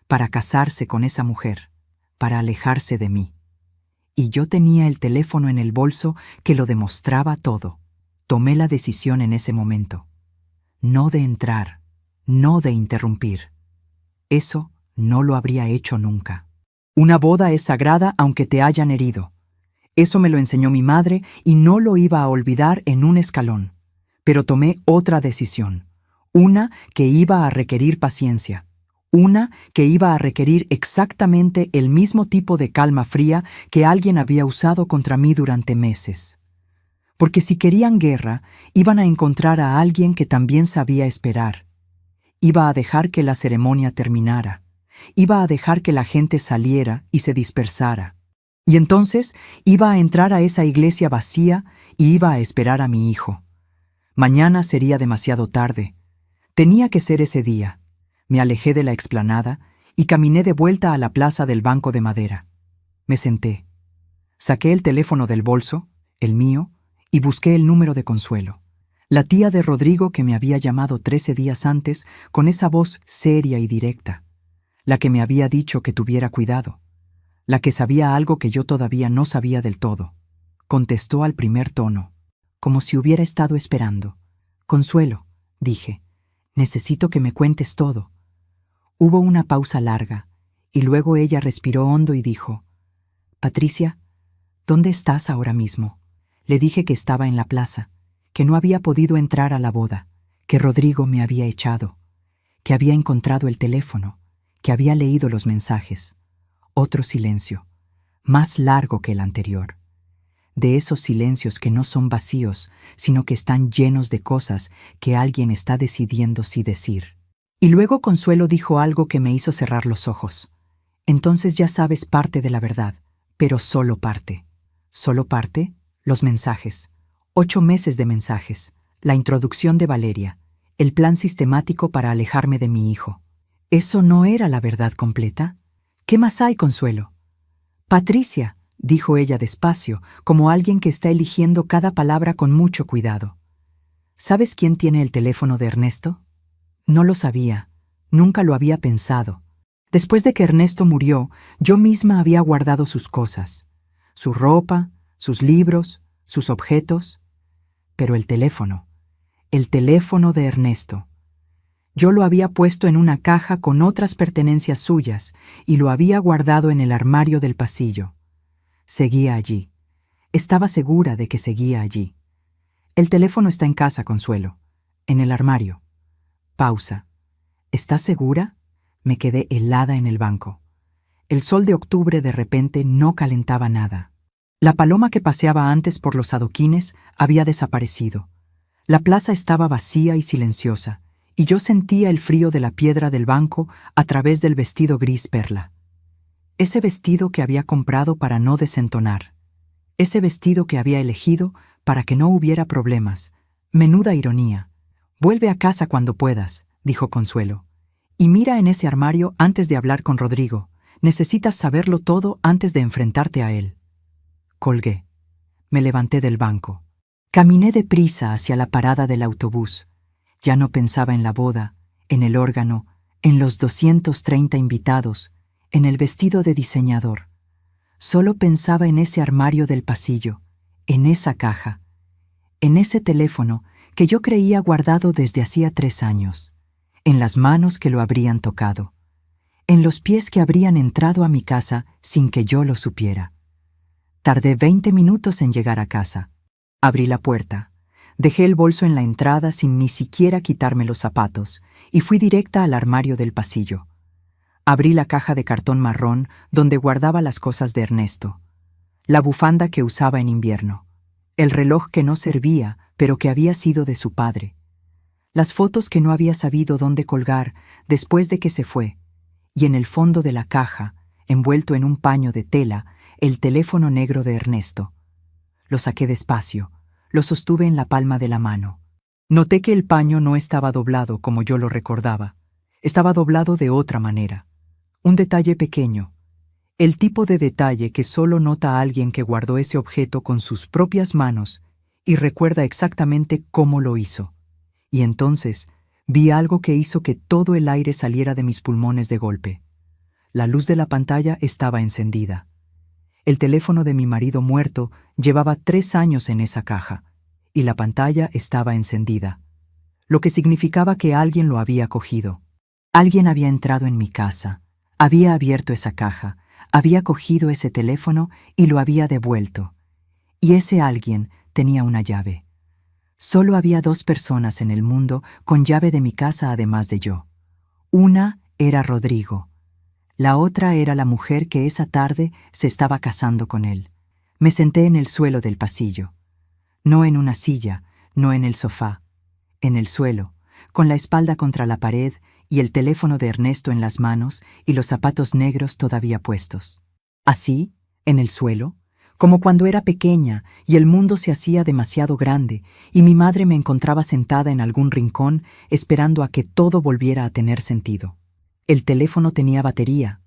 para casarse con esa mujer, para alejarse de mí. Y yo tenía el teléfono en el bolso que lo demostraba todo. Tomé la decisión en ese momento. No de entrar, no de interrumpir. Eso no lo habría hecho nunca. Una boda es sagrada aunque te hayan herido. Eso me lo enseñó mi madre y no lo iba a olvidar en un escalón. Pero tomé otra decisión, una que iba a requerir paciencia, una que iba a requerir exactamente el mismo tipo de calma fría que alguien había usado contra mí durante meses. Porque si querían guerra, iban a encontrar a alguien que también sabía esperar. Iba a dejar que la ceremonia terminara, iba a dejar que la gente saliera y se dispersara. Y entonces iba a entrar a esa iglesia vacía y iba a esperar a mi hijo. Mañana sería demasiado tarde. Tenía que ser ese día. Me alejé de la explanada y caminé de vuelta a la plaza del banco de madera. Me senté. Saqué el teléfono del bolso, el mío, y busqué el número de Consuelo, la tía de Rodrigo que me había llamado 13 días antes con esa voz seria y directa, la que me había dicho que tuviera cuidado, la que sabía algo que yo todavía no sabía del todo. Contestó al primer tono, como si hubiera estado esperando. Consuelo, dije, necesito que me cuentes todo. Hubo una pausa larga, y luego ella respiró hondo y dijo, Patricia, ¿dónde estás ahora mismo? Le dije que estaba en la plaza, que no había podido entrar a la boda, que Rodrigo me había echado, que había encontrado el teléfono, que había leído los mensajes. Otro silencio, más largo que el anterior. De esos silencios que no son vacíos, sino que están llenos de cosas que alguien está decidiendo si decir. Y luego Consuelo dijo algo que me hizo cerrar los ojos. Entonces ya sabes parte de la verdad, pero solo parte. ¿Solo parte? Los mensajes. 8 meses de mensajes. La introducción de Valeria. El plan sistemático para alejarme de mi hijo. ¿Eso no era la verdad completa? ¿Qué más hay, Consuelo? Patricia, dijo ella despacio, como alguien que está eligiendo cada palabra con mucho cuidado. ¿Sabes quién tiene el teléfono de Ernesto? No lo sabía, nunca lo había pensado. Después de que Ernesto murió, yo misma había guardado sus cosas, su ropa, sus libros, sus objetos. Pero el teléfono de Ernesto. Yo lo había puesto en una caja con otras pertenencias suyas y lo había guardado en el armario del pasillo. Seguía allí. Estaba segura de que seguía allí. El teléfono está en casa, Consuelo. En el armario. Pausa. ¿Estás segura? Me quedé helada en el banco. El sol de octubre de repente no calentaba nada. La paloma que paseaba antes por los adoquines había desaparecido. La plaza estaba vacía y silenciosa, y yo sentía el frío de la piedra del banco a través del vestido gris perla. Ese vestido que había comprado para no desentonar. Ese vestido que había elegido para que no hubiera problemas. Menuda ironía. Vuelve a casa cuando puedas, dijo Consuelo. Y mira en ese armario antes de hablar con Rodrigo. Necesitas saberlo todo antes de enfrentarte a él. Colgué. Me levanté del banco. Caminé deprisa hacia la parada del autobús. Ya no pensaba en la boda, en el órgano, en los 230 invitados, en el vestido de diseñador. Solo pensaba en ese armario del pasillo, en esa caja, en ese teléfono que yo creía guardado desde hacía 3 años, en las manos que lo habrían tocado, en los pies que habrían entrado a mi casa sin que yo lo supiera. Tardé 20 minutos en llegar a casa. Abrí la puerta, dejé el bolso en la entrada sin ni siquiera quitarme los zapatos y fui directa al armario del pasillo. Abrí la caja de cartón marrón donde guardaba las cosas de Ernesto, la bufanda que usaba en invierno, el reloj que no servía pero que había sido de su padre, las fotos que no había sabido dónde colgar después de que se fue, y en el fondo de la caja, envuelto en un paño de tela, el teléfono negro de Ernesto. Lo saqué despacio, lo sostuve en la palma de la mano. Noté que el paño no estaba doblado como yo lo recordaba. Estaba doblado de otra manera. Un detalle pequeño. El tipo de detalle que solo nota alguien que guardó ese objeto con sus propias manos y recuerda exactamente cómo lo hizo. Y entonces vi algo que hizo que todo el aire saliera de mis pulmones de golpe. La luz de la pantalla estaba encendida. El teléfono de mi marido muerto llevaba 3 años en esa caja, y la pantalla estaba encendida, lo que significaba que alguien lo había cogido. Alguien había entrado en mi casa, había abierto esa caja, había cogido ese teléfono y lo había devuelto. Y ese alguien tenía una llave. Solo había 2 personas en el mundo con llave de mi casa además de yo. Una era Rodrigo. La otra era la mujer que esa tarde se estaba casando con él. Me senté en el suelo del pasillo. No en una silla, no en el sofá. En el suelo, con la espalda contra la pared y el teléfono de Ernesto en las manos y los zapatos negros todavía puestos. Así, en el suelo, como cuando era pequeña y el mundo se hacía demasiado grande y mi madre me encontraba sentada en algún rincón esperando a que todo volviera a tener sentido. El teléfono tenía batería.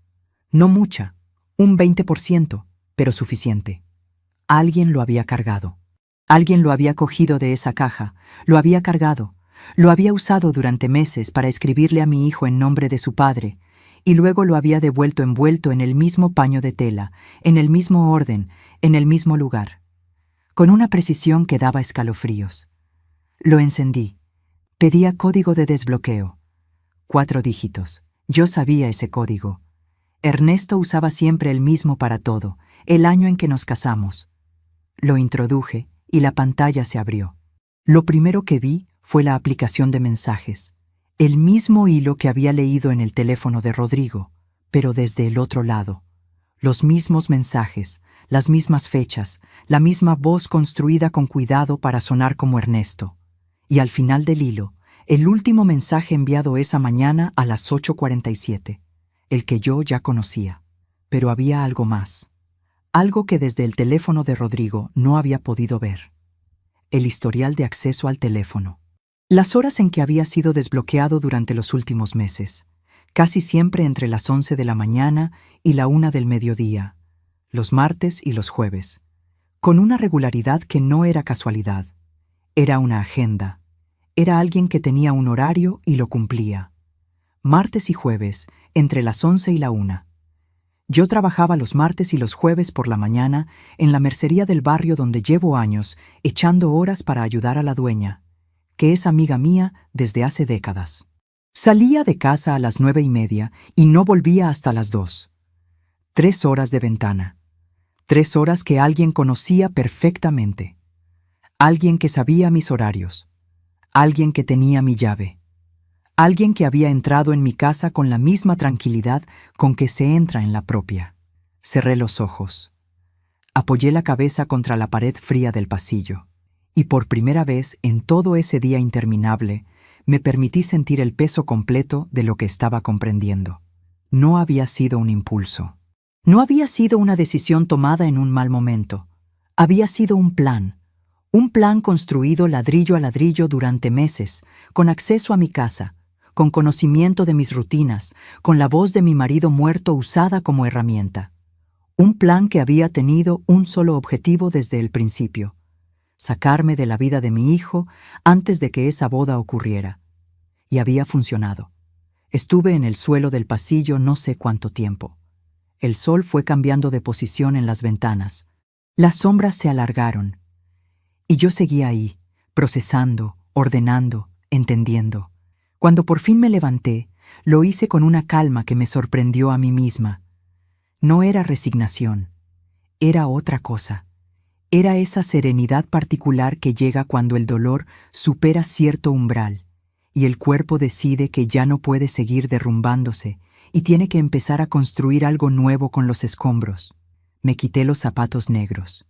No mucha, un 20%, pero suficiente. Alguien lo había cargado. Alguien lo había cogido de esa caja, lo había cargado, lo había usado durante meses para escribirle a mi hijo en nombre de su padre, y luego lo había devuelto envuelto en el mismo paño de tela, en el mismo orden, en el mismo lugar, con una precisión que daba escalofríos. Lo encendí. Pedía código de desbloqueo. 4 dígitos. Yo sabía ese código. Ernesto usaba siempre el mismo para todo, el año en que nos casamos. Lo introduje y la pantalla se abrió. Lo primero que vi fue la aplicación de mensajes, el mismo hilo que había leído en el teléfono de Rodrigo, pero desde el otro lado. Los mismos mensajes, las mismas fechas, la misma voz construida con cuidado para sonar como Ernesto. Y al final del hilo, el último mensaje enviado esa mañana a las 8:47, el que yo ya conocía. Pero había algo más, algo que desde el teléfono de Rodrigo no había podido ver. El historial de acceso al teléfono. Las horas en que había sido desbloqueado durante los últimos meses. casi siempre entre las 11 de la mañana y la 1 del mediodía, los martes y los jueves, con una regularidad que no era casualidad. Era una agenda. Era alguien que tenía un horario y lo cumplía. Martes y jueves, entre las 11 y la 1. Yo trabajaba los martes y los jueves por la mañana en la mercería del barrio donde llevo años echando horas para ayudar a la dueña, que es amiga mía desde hace décadas. Salía de casa a las 9:30 y no volvía hasta las 2. 3 horas de ventana. 3 horas que alguien conocía perfectamente. Alguien que sabía mis horarios. Alguien que tenía mi llave. Alguien que había entrado en mi casa con la misma tranquilidad con que se entra en la propia. Cerré los ojos. Apoyé la cabeza contra la pared fría del pasillo. Y por primera vez en todo ese día interminable, me permití sentir el peso completo de lo que estaba comprendiendo. No había sido un impulso. No había sido una decisión tomada en un mal momento. Había sido un plan construido ladrillo a ladrillo durante meses, con acceso a mi casa, con conocimiento de mis rutinas, con la voz de mi marido muerto usada como herramienta. Un plan que había tenido un solo objetivo desde el principio: sacarme de la vida de mi hijo antes de que esa boda ocurriera. Y había funcionado. Estuve en el suelo del pasillo no sé cuánto tiempo. El sol fue cambiando de posición en las ventanas. Las sombras se alargaron. Y yo seguía ahí, procesando, ordenando, entendiendo. Cuando por fin me levanté, lo hice con una calma que me sorprendió a mí misma. No era resignación, era otra cosa. Era esa serenidad particular que llega cuando el dolor supera cierto umbral y el cuerpo decide que ya no puede seguir derrumbándose y tiene que empezar a construir algo nuevo con los escombros. Me quité los zapatos negros.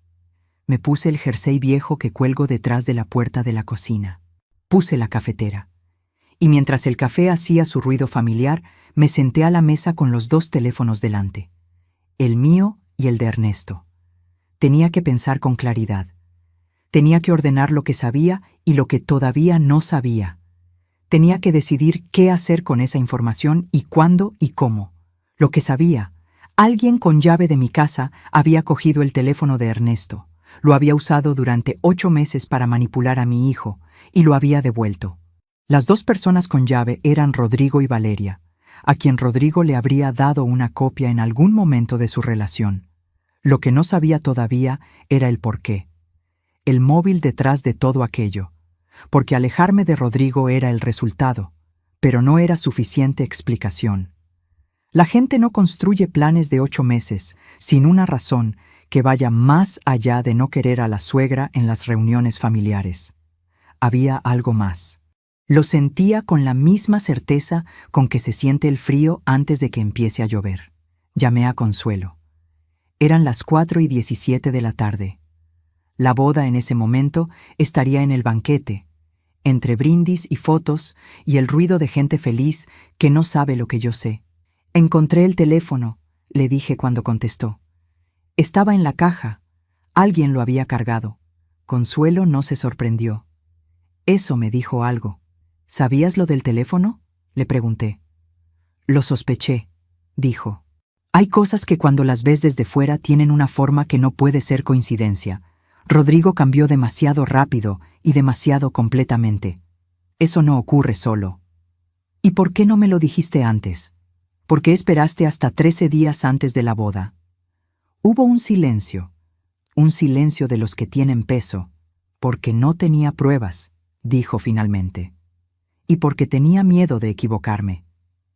Me puse el jersey viejo que cuelgo detrás de la puerta de la cocina. Puse la cafetera. Y mientras el café hacía su ruido familiar, me senté a la mesa con los 2 teléfonos delante. El mío y el de Ernesto. Tenía que pensar con claridad. Tenía que ordenar lo que sabía y lo que todavía no sabía. Tenía que decidir qué hacer con esa información y cuándo y cómo. Lo que sabía: alguien con llave de mi casa había cogido el teléfono de Ernesto. Lo había usado durante 8 meses para manipular a mi hijo y lo había devuelto. Las 2 personas con llave eran Rodrigo y Valeria, a quien Rodrigo le habría dado una copia en algún momento de su relación. Lo que no sabía todavía era el porqué. El móvil detrás de todo aquello. Porque alejarme de Rodrigo era el resultado, pero no era suficiente explicación. La gente no construye planes de 8 meses sin una razón que vaya más allá de no querer a la suegra en las reuniones familiares. Había algo más. Lo sentía con la misma certeza con que se siente el frío antes de que empiece a llover. Llamé a Consuelo. Eran las 4:17 de la tarde. La boda en ese momento estaría en el banquete, entre brindis y fotos y el ruido de gente feliz que no sabe lo que yo sé. Encontré el teléfono, le dije cuando contestó. Estaba en la caja. Alguien lo había cargado. Consuelo no se sorprendió. Eso me dijo algo. ¿Sabías lo del teléfono?, le pregunté. Lo sospeché, dijo. Hay cosas que cuando las ves desde fuera tienen una forma que no puede ser coincidencia. Rodrigo cambió demasiado rápido y demasiado completamente. Eso no ocurre solo. ¿Y por qué no me lo dijiste antes? ¿Por qué esperaste hasta 13 días antes de la boda? Hubo un silencio de los que tienen peso, porque no tenía pruebas, dijo finalmente. Y porque tenía miedo de equivocarme.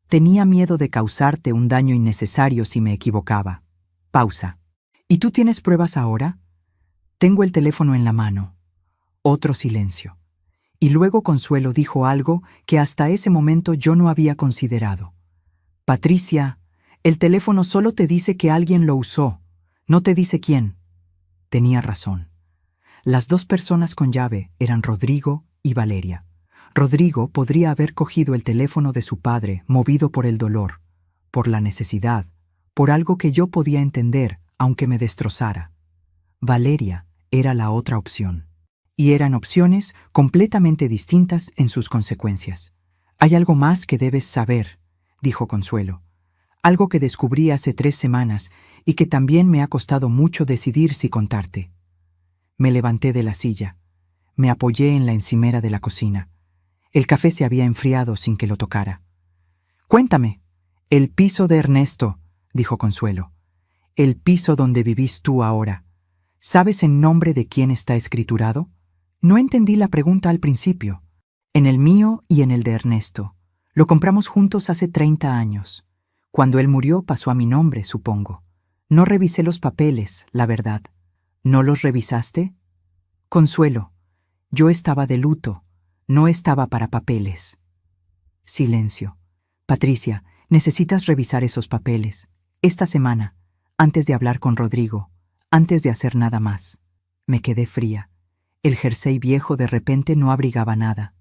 Tenía miedo de causarte un daño innecesario si me equivocaba. Pausa. ¿Y tú tienes pruebas ahora? Tengo el teléfono en la mano. Otro silencio. Y luego Consuelo dijo algo que hasta ese momento yo no había considerado. Patricia, el teléfono solo te dice que alguien lo usó, no te dice quién. Tenía razón. Las 2 personas con llave eran Rodrigo y Valeria. Rodrigo podría haber cogido el teléfono de su padre movido por el dolor, por la necesidad, por algo que yo podía entender, aunque me destrozara. Valeria era la otra opción. Y eran opciones completamente distintas en sus consecuencias. Hay algo más que debes saber, dijo Consuelo. Algo que descubrí hace 3 semanas y que también me ha costado mucho decidir si contarte. Me levanté de la silla. Me apoyé en la encimera de la cocina. El café se había enfriado sin que lo tocara. Cuéntame. El piso de Ernesto, dijo Consuelo. El piso donde vivís tú ahora. ¿Sabes en nombre de quién está escriturado? No entendí la pregunta al principio. En el mío y en el de Ernesto. Lo compramos juntos hace 30 años. Cuando él murió pasó a mi nombre, supongo. No revisé los papeles, la verdad. ¿No los revisaste? Consuelo, yo estaba de luto. No estaba para papeles. Silencio. Patricia, necesitas revisar esos papeles. Esta semana, antes de hablar con Rodrigo, antes de hacer nada más. Me quedé fría. El jersey viejo de repente no abrigaba nada.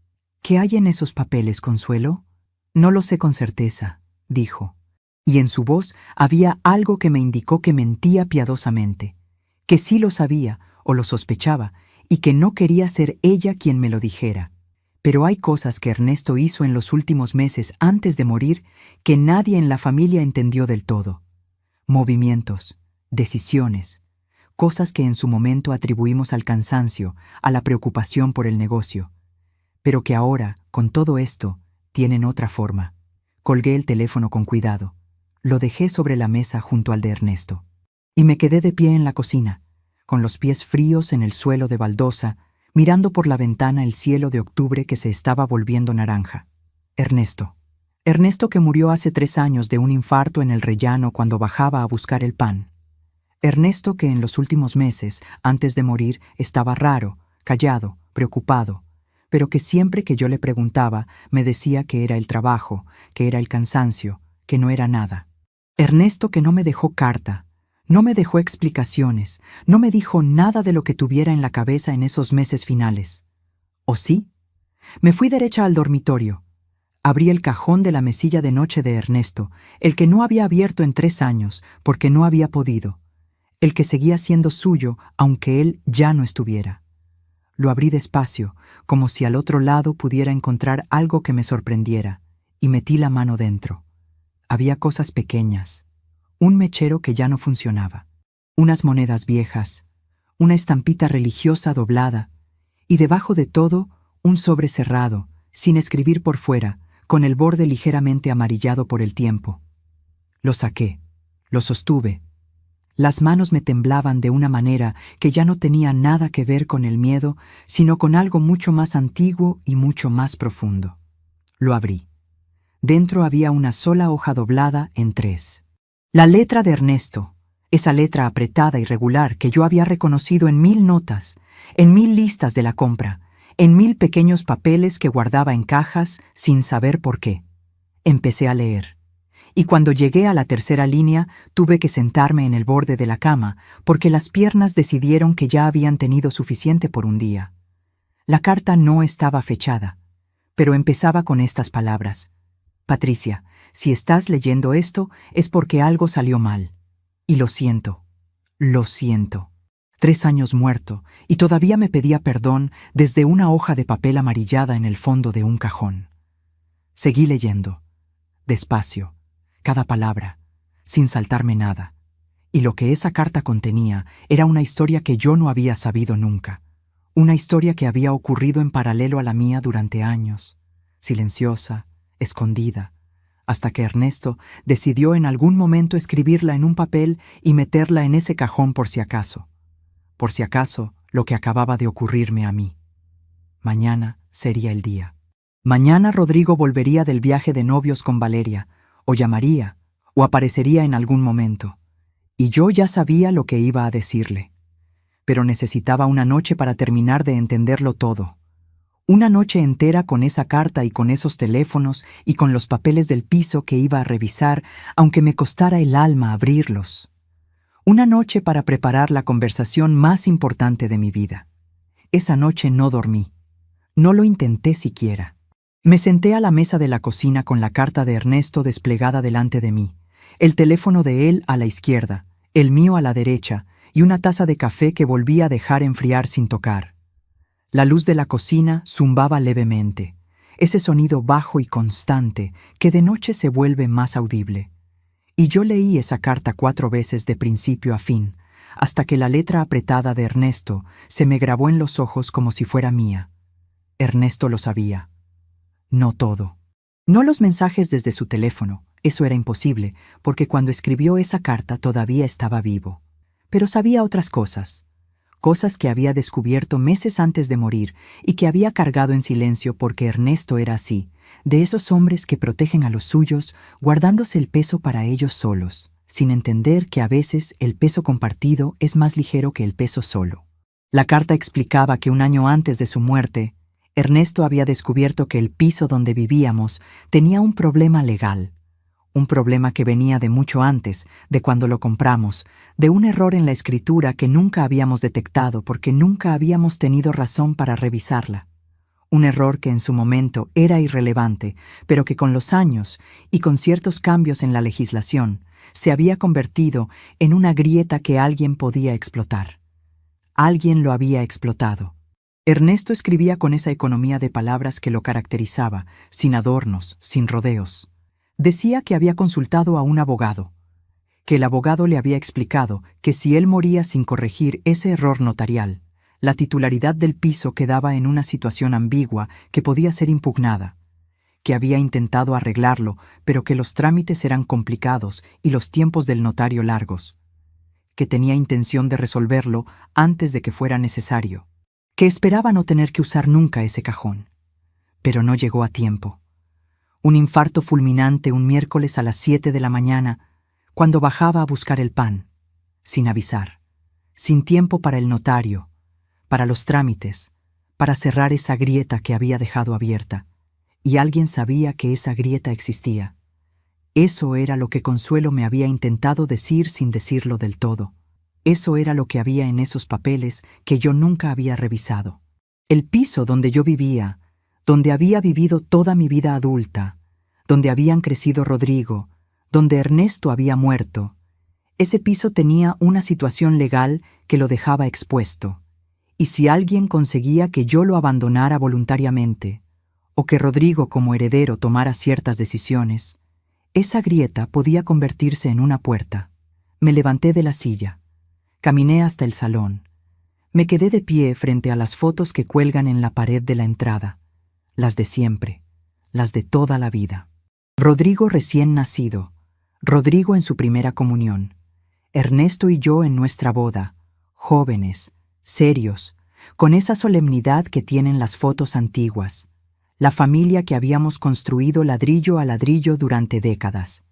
¿Qué hay en esos papeles, Consuelo? No lo sé con certeza, dijo. Y en su voz había algo que me indicó que mentía piadosamente, que sí lo sabía o lo sospechaba y que no quería ser ella quien me lo dijera. Pero hay cosas que Ernesto hizo en los últimos meses antes de morir que nadie en la familia entendió del todo. Movimientos, decisiones, cosas que en su momento atribuimos al cansancio, a la preocupación por el negocio, pero que ahora, con todo esto, tienen otra forma. Colgué el teléfono con cuidado. Lo dejé sobre la mesa junto al de Ernesto. Y me quedé de pie en la cocina, con los pies fríos en el suelo de baldosa, mirando por la ventana el cielo de octubre que se estaba volviendo naranja. Ernesto. Ernesto que murió hace 3 años de un infarto en el rellano cuando bajaba a buscar el pan. Ernesto que en los últimos meses, antes de morir, estaba raro, callado, preocupado, pero que siempre que yo le preguntaba me decía que era el trabajo, que era el cansancio, que no era nada. Ernesto que no me dejó carta, no me dejó explicaciones, no me dijo nada de lo que tuviera en la cabeza en esos meses finales. ¿O sí? Me fui derecha al dormitorio. Abrí el cajón de la mesilla de noche de Ernesto, el que no había abierto en 3 años, porque no había podido. El que seguía siendo suyo, aunque él ya no estuviera. Lo abrí despacio, como si al otro lado pudiera encontrar algo que me sorprendiera, y metí la mano dentro. Había cosas pequeñas, un mechero que ya no funcionaba, unas monedas viejas, una estampita religiosa doblada, y debajo de todo, un sobre cerrado, sin escribir por fuera, con el borde ligeramente amarillado por el tiempo. Lo saqué, lo sostuve. Las manos me temblaban de una manera que ya no tenía nada que ver con el miedo, sino con algo mucho más antiguo y mucho más profundo. Lo abrí. Dentro había una sola hoja doblada en 3. La letra de Ernesto, esa letra apretada y regular que yo había reconocido en 1000 notas, en 1000 listas de la compra, en 1000 pequeños papeles que guardaba en cajas sin saber por qué. Empecé a leer. Y cuando llegué a la 3ª línea, tuve que sentarme en el borde de la cama, porque las piernas decidieron que ya habían tenido suficiente por un día. La carta no estaba fechada, pero empezaba con estas palabras. Patricia, si estás leyendo esto es porque algo salió mal. Y lo siento. Lo siento. 3 años muerto, y todavía me pedía perdón desde una hoja de papel amarillada en el fondo de un cajón. Seguí leyendo. Despacio. Cada palabra, sin saltarme nada. Y lo que esa carta contenía era una historia que yo no había sabido nunca. Una historia que había ocurrido en paralelo a la mía durante años, silenciosa, escondida, hasta que Ernesto decidió en algún momento escribirla en un papel y meterla en ese cajón por si acaso lo que acababa de ocurrirme a mí. Mañana sería el día. Mañana Rodrigo volvería del viaje de novios con Valeria, o llamaría, o aparecería en algún momento, y yo ya sabía lo que iba a decirle. Pero necesitaba una noche para terminar de entenderlo todo. Una noche entera con esa carta y con esos teléfonos y con los papeles del piso que iba a revisar, aunque me costara el alma abrirlos. Una noche para preparar la conversación más importante de mi vida. Esa noche no dormí. No lo intenté siquiera. Me senté a la mesa de la cocina con la carta de Ernesto desplegada delante de mí, el teléfono de él a la izquierda, el mío a la derecha, y una taza de café que volví a dejar enfriar sin tocar. La luz de la cocina zumbaba levemente. ese sonido bajo y constante que de noche se vuelve más audible. Y yo leí esa carta 4 veces de principio a fin, hasta que la letra apretada de Ernesto se me grabó en los ojos como si fuera mía. Ernesto lo sabía. No todo. No los mensajes desde su teléfono, eso era imposible, porque cuando escribió esa carta todavía estaba vivo. Pero sabía otras cosas. Cosas que había descubierto meses antes de morir y que había cargado en silencio porque Ernesto era así, de esos hombres que protegen a los suyos, guardándose el peso para ellos solos, sin entender que a veces el peso compartido es más ligero que el peso solo. La carta explicaba que 1 año antes de su muerte, Ernesto había descubierto que el piso donde vivíamos tenía un problema legal. Un problema que venía de mucho antes, de cuando lo compramos, de un error en la escritura que nunca habíamos detectado porque nunca habíamos tenido razón para revisarla. Un error que en su momento era irrelevante, pero que con los años y con ciertos cambios en la legislación se había convertido en una grieta que alguien podía explotar. Alguien lo había explotado. Ernesto escribía con esa economía de palabras que lo caracterizaba, sin adornos, sin rodeos. Decía que había consultado a un abogado, que el abogado le había explicado que si él moría sin corregir ese error notarial, la titularidad del piso quedaba en una situación ambigua que podía ser impugnada, que había intentado arreglarlo, pero que los trámites eran complicados y los tiempos del notario largos, que tenía intención de resolverlo antes de que fuera necesario, que esperaba no tener que usar nunca ese cajón, pero no llegó a tiempo. Un infarto fulminante un miércoles a las 7 de la mañana, cuando bajaba a buscar el pan, sin avisar, sin tiempo para el notario, para los trámites, para cerrar esa grieta que había dejado abierta, y alguien sabía que esa grieta existía. Eso era lo que Consuelo me había intentado decir sin decirlo del todo. Eso era lo que había en esos papeles que yo nunca había revisado. El piso donde yo vivía, donde había vivido toda mi vida adulta, donde habían crecido Rodrigo, donde Ernesto había muerto, ese piso tenía una situación legal que lo dejaba expuesto, y si alguien conseguía que yo lo abandonara voluntariamente, o que Rodrigo como heredero tomara ciertas decisiones, esa grieta podía convertirse en una puerta. Me levanté de la silla, caminé hasta el salón, me quedé de pie frente a las fotos que cuelgan en la pared de la entrada, las de siempre, las de toda la vida. Rodrigo recién nacido, Rodrigo en su primera comunión, Ernesto y yo en nuestra boda, jóvenes, serios, con esa solemnidad que tienen las fotos antiguas, la familia que habíamos construido ladrillo a ladrillo durante décadas.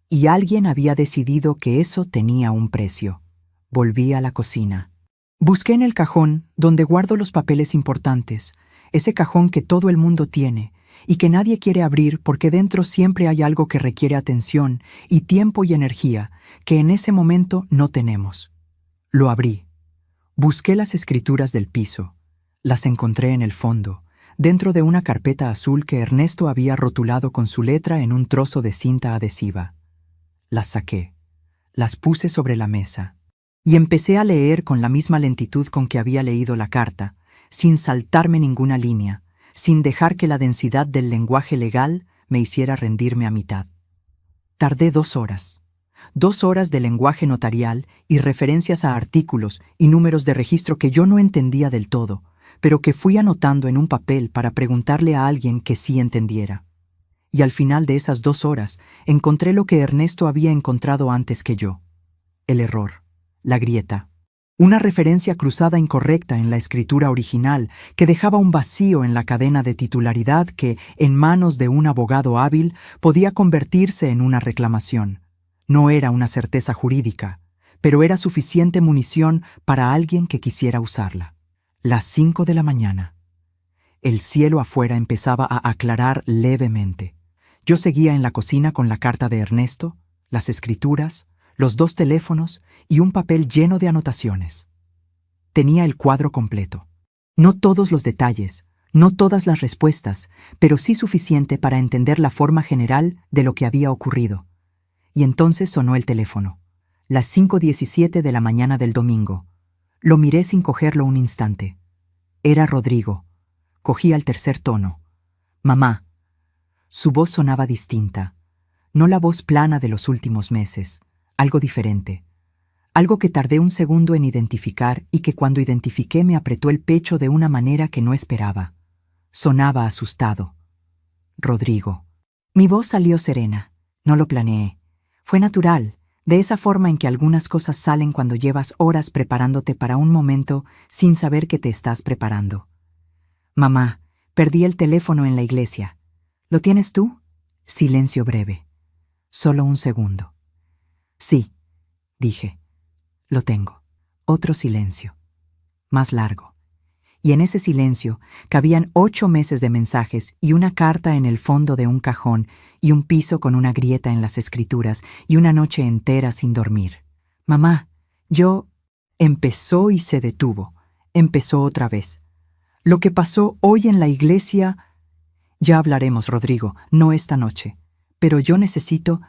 Y alguien había decidido que eso tenía un precio. Volví a la cocina. Busqué en el cajón donde guardo los papeles importantes, ese cajón que todo el mundo tiene y que nadie quiere abrir porque dentro siempre hay algo que requiere atención y tiempo y energía que en ese momento no tenemos. Lo abrí. Busqué las escrituras del piso. Las encontré en el fondo, dentro de una carpeta azul que Ernesto había rotulado con su letra en un trozo de cinta adhesiva. Las saqué, las puse sobre la mesa y empecé a leer con la misma lentitud con que había leído la carta, sin saltarme ninguna línea, sin dejar que la densidad del lenguaje legal me hiciera rendirme a mitad. Tardé 2 horas. 2 horas de lenguaje notarial y referencias a artículos y números de registro que yo no entendía del todo, pero que fui anotando en un papel para preguntarle a alguien que sí entendiera. Y al final de esas 2 horas encontré lo que Ernesto había encontrado antes que yo. El error, la grieta. Una referencia cruzada incorrecta en la escritura original que dejaba un vacío en la cadena de titularidad que, en manos de un abogado hábil, podía convertirse en una reclamación. No era una certeza jurídica, pero era suficiente munición para alguien que quisiera usarla. Las 5 de la mañana. El cielo afuera empezaba a aclarar levemente. Yo seguía en la cocina con la carta de Ernesto, las escrituras, los 2 teléfonos y un papel lleno de anotaciones. Tenía el cuadro completo. No todos los detalles, no todas las respuestas, pero sí suficiente para entender la forma general de lo que había ocurrido. Y entonces sonó el teléfono. Las 5:17 de la mañana del domingo. Lo miré sin cogerlo un instante. Era Rodrigo. Cogí al tercer tono. Mamá. Su voz sonaba distinta, no la voz plana de los últimos meses, algo diferente. Algo que tardé un segundo en identificar y que cuando identifiqué me apretó el pecho de una manera que no esperaba. Sonaba asustado. Rodrigo. Mi voz salió serena. No lo planeé. Fue natural, de esa forma en que algunas cosas salen cuando llevas horas preparándote para un momento sin saber que te estás preparando. Mamá, perdí el teléfono en la iglesia. ¿Lo tienes tú? Silencio breve. Solo un segundo. Sí, dije. Lo tengo. Otro silencio. Más largo. Y en ese silencio cabían 8 meses de mensajes y una carta en el fondo de un cajón y un piso con una grieta en las escrituras y una noche entera sin dormir. Mamá, yo... Empezó y se detuvo. Empezó otra vez. Lo que pasó hoy en la iglesia... Ya hablaremos, Rodrigo, no esta noche. Pero yo necesito...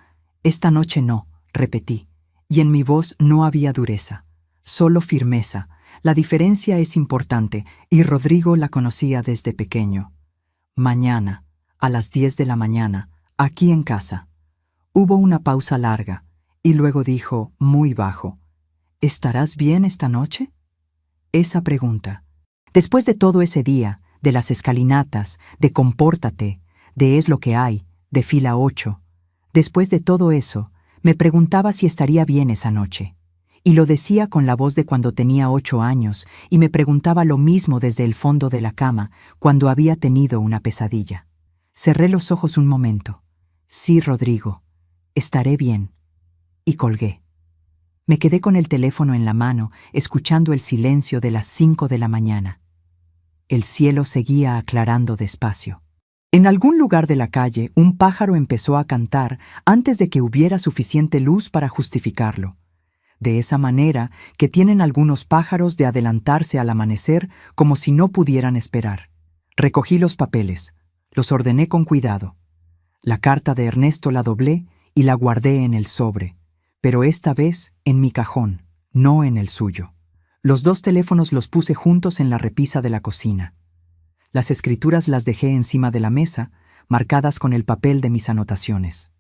Esta noche no, repetí. Y en mi voz no había dureza, solo firmeza. La diferencia es importante, y Rodrigo la conocía desde pequeño. Mañana, a las 10 de la mañana, aquí en casa. Hubo una pausa larga, y luego dijo, muy bajo, ¿estarás bien esta noche? Esa pregunta. Después de todo ese día, de las escalinatas, de compórtate, de es lo que hay, de fila 8, después de todo eso, me preguntaba si estaría bien esa noche. Y lo decía con la voz de cuando tenía 8 años, y me preguntaba lo mismo desde el fondo de la cama, cuando había tenido una pesadilla. Cerré los ojos un momento. Sí, Rodrigo, estaré bien. Y colgué. Me quedé con el teléfono en la mano, escuchando el silencio de las 5 de la mañana. El cielo seguía aclarando despacio. En algún lugar de la calle, un pájaro empezó a cantar antes de que hubiera suficiente luz para justificarlo. De esa manera que tienen algunos pájaros de adelantarse al amanecer como si no pudieran esperar. Recogí los papeles, los ordené con cuidado. La carta de Ernesto la doblé y la guardé en el sobre, pero esta vez en mi cajón, no en el suyo. Los 2 teléfonos los puse juntos en la repisa de la cocina. Las escrituras las dejé encima de la mesa, marcadas con el papel de mis anotaciones.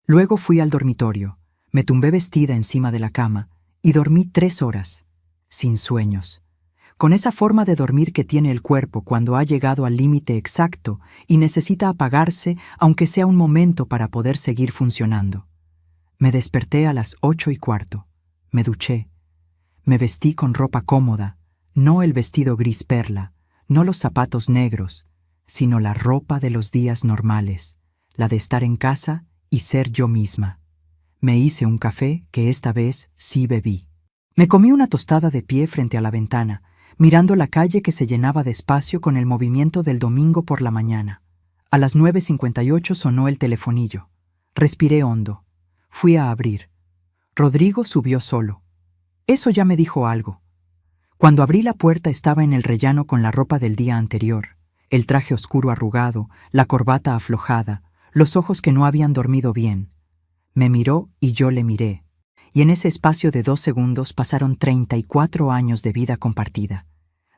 Luego fui al dormitorio, me tumbé vestida encima de la cama y dormí 3 horas, sin sueños, con esa forma de dormir que tiene el cuerpo cuando ha llegado al límite exacto y necesita apagarse aunque sea un momento para poder seguir funcionando. Me desperté a las 8:15, me duché, me vestí con ropa cómoda, no el vestido gris perla, no los zapatos negros, sino la ropa de los días normales, la de estar en casa y ser yo misma. Me hice un café que esta vez sí bebí. Me comí una tostada de pie frente a la ventana, mirando la calle que se llenaba despacio con el movimiento del domingo por la mañana. A las 9:58 sonó el telefonillo. Respiré hondo. Fui a abrir. Rodrigo subió solo. Eso ya me dijo algo. Cuando abrí la puerta estaba en el rellano con la ropa del día anterior, el traje oscuro arrugado, la corbata aflojada, los ojos que no habían dormido bien. Me miró y yo le miré, y en ese espacio de 2 segundos pasaron 34 años de vida compartida,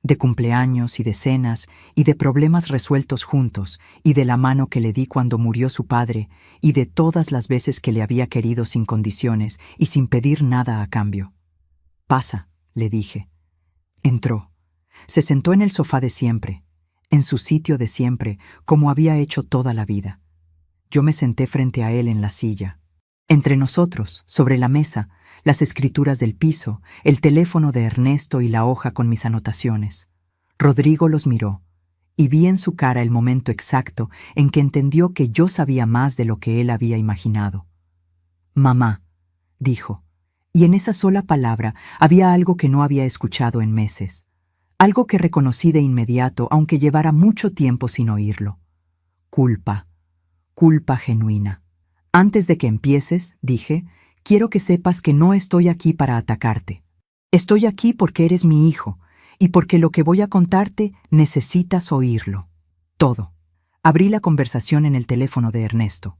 de cumpleaños y de cenas y de problemas resueltos juntos, y de la mano que le di cuando murió su padre, y de todas las veces que le había querido sin condiciones y sin pedir nada a cambio. «Pasa», le dije. Entró. Se sentó en el sofá de siempre, en su sitio de siempre, como había hecho toda la vida. Yo me senté frente a él en la silla. Entre nosotros, sobre la mesa, las escrituras del piso, el teléfono de Ernesto y la hoja con mis anotaciones. Rodrigo los miró, y vi en su cara el momento exacto en que entendió que yo sabía más de lo que él había imaginado. «Mamá», dijo, y en esa sola palabra había algo que no había escuchado en meses, algo que reconocí de inmediato aunque llevara mucho tiempo sin oírlo. Culpa, culpa genuina. Antes de que empieces, dije, quiero que sepas que no estoy aquí para atacarte. Estoy aquí porque eres mi hijo y porque lo que voy a contarte necesitas oírlo. Todo. Abrí la conversación en el teléfono de Ernesto.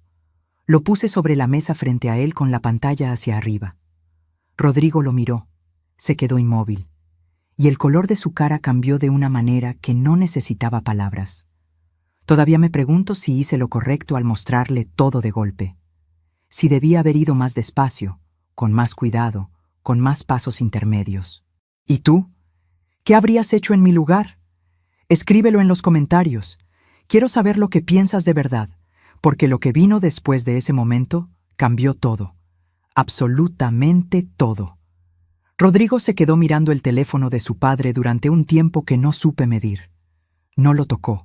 Lo puse sobre la mesa frente a él con la pantalla hacia arriba. Rodrigo lo miró. Se quedó inmóvil. Y el color de su cara cambió de una manera que no necesitaba palabras. Todavía me pregunto si hice lo correcto al mostrarle todo de golpe. Si debía haber ido más despacio, con más cuidado, con más pasos intermedios. ¿Y tú? ¿Qué habrías hecho en mi lugar? Escríbelo en los comentarios. Quiero saber lo que piensas de verdad, porque lo que vino después de ese momento cambió todo. Absolutamente todo. Rodrigo se quedó mirando el teléfono de su padre durante un tiempo que no supe medir. No lo tocó.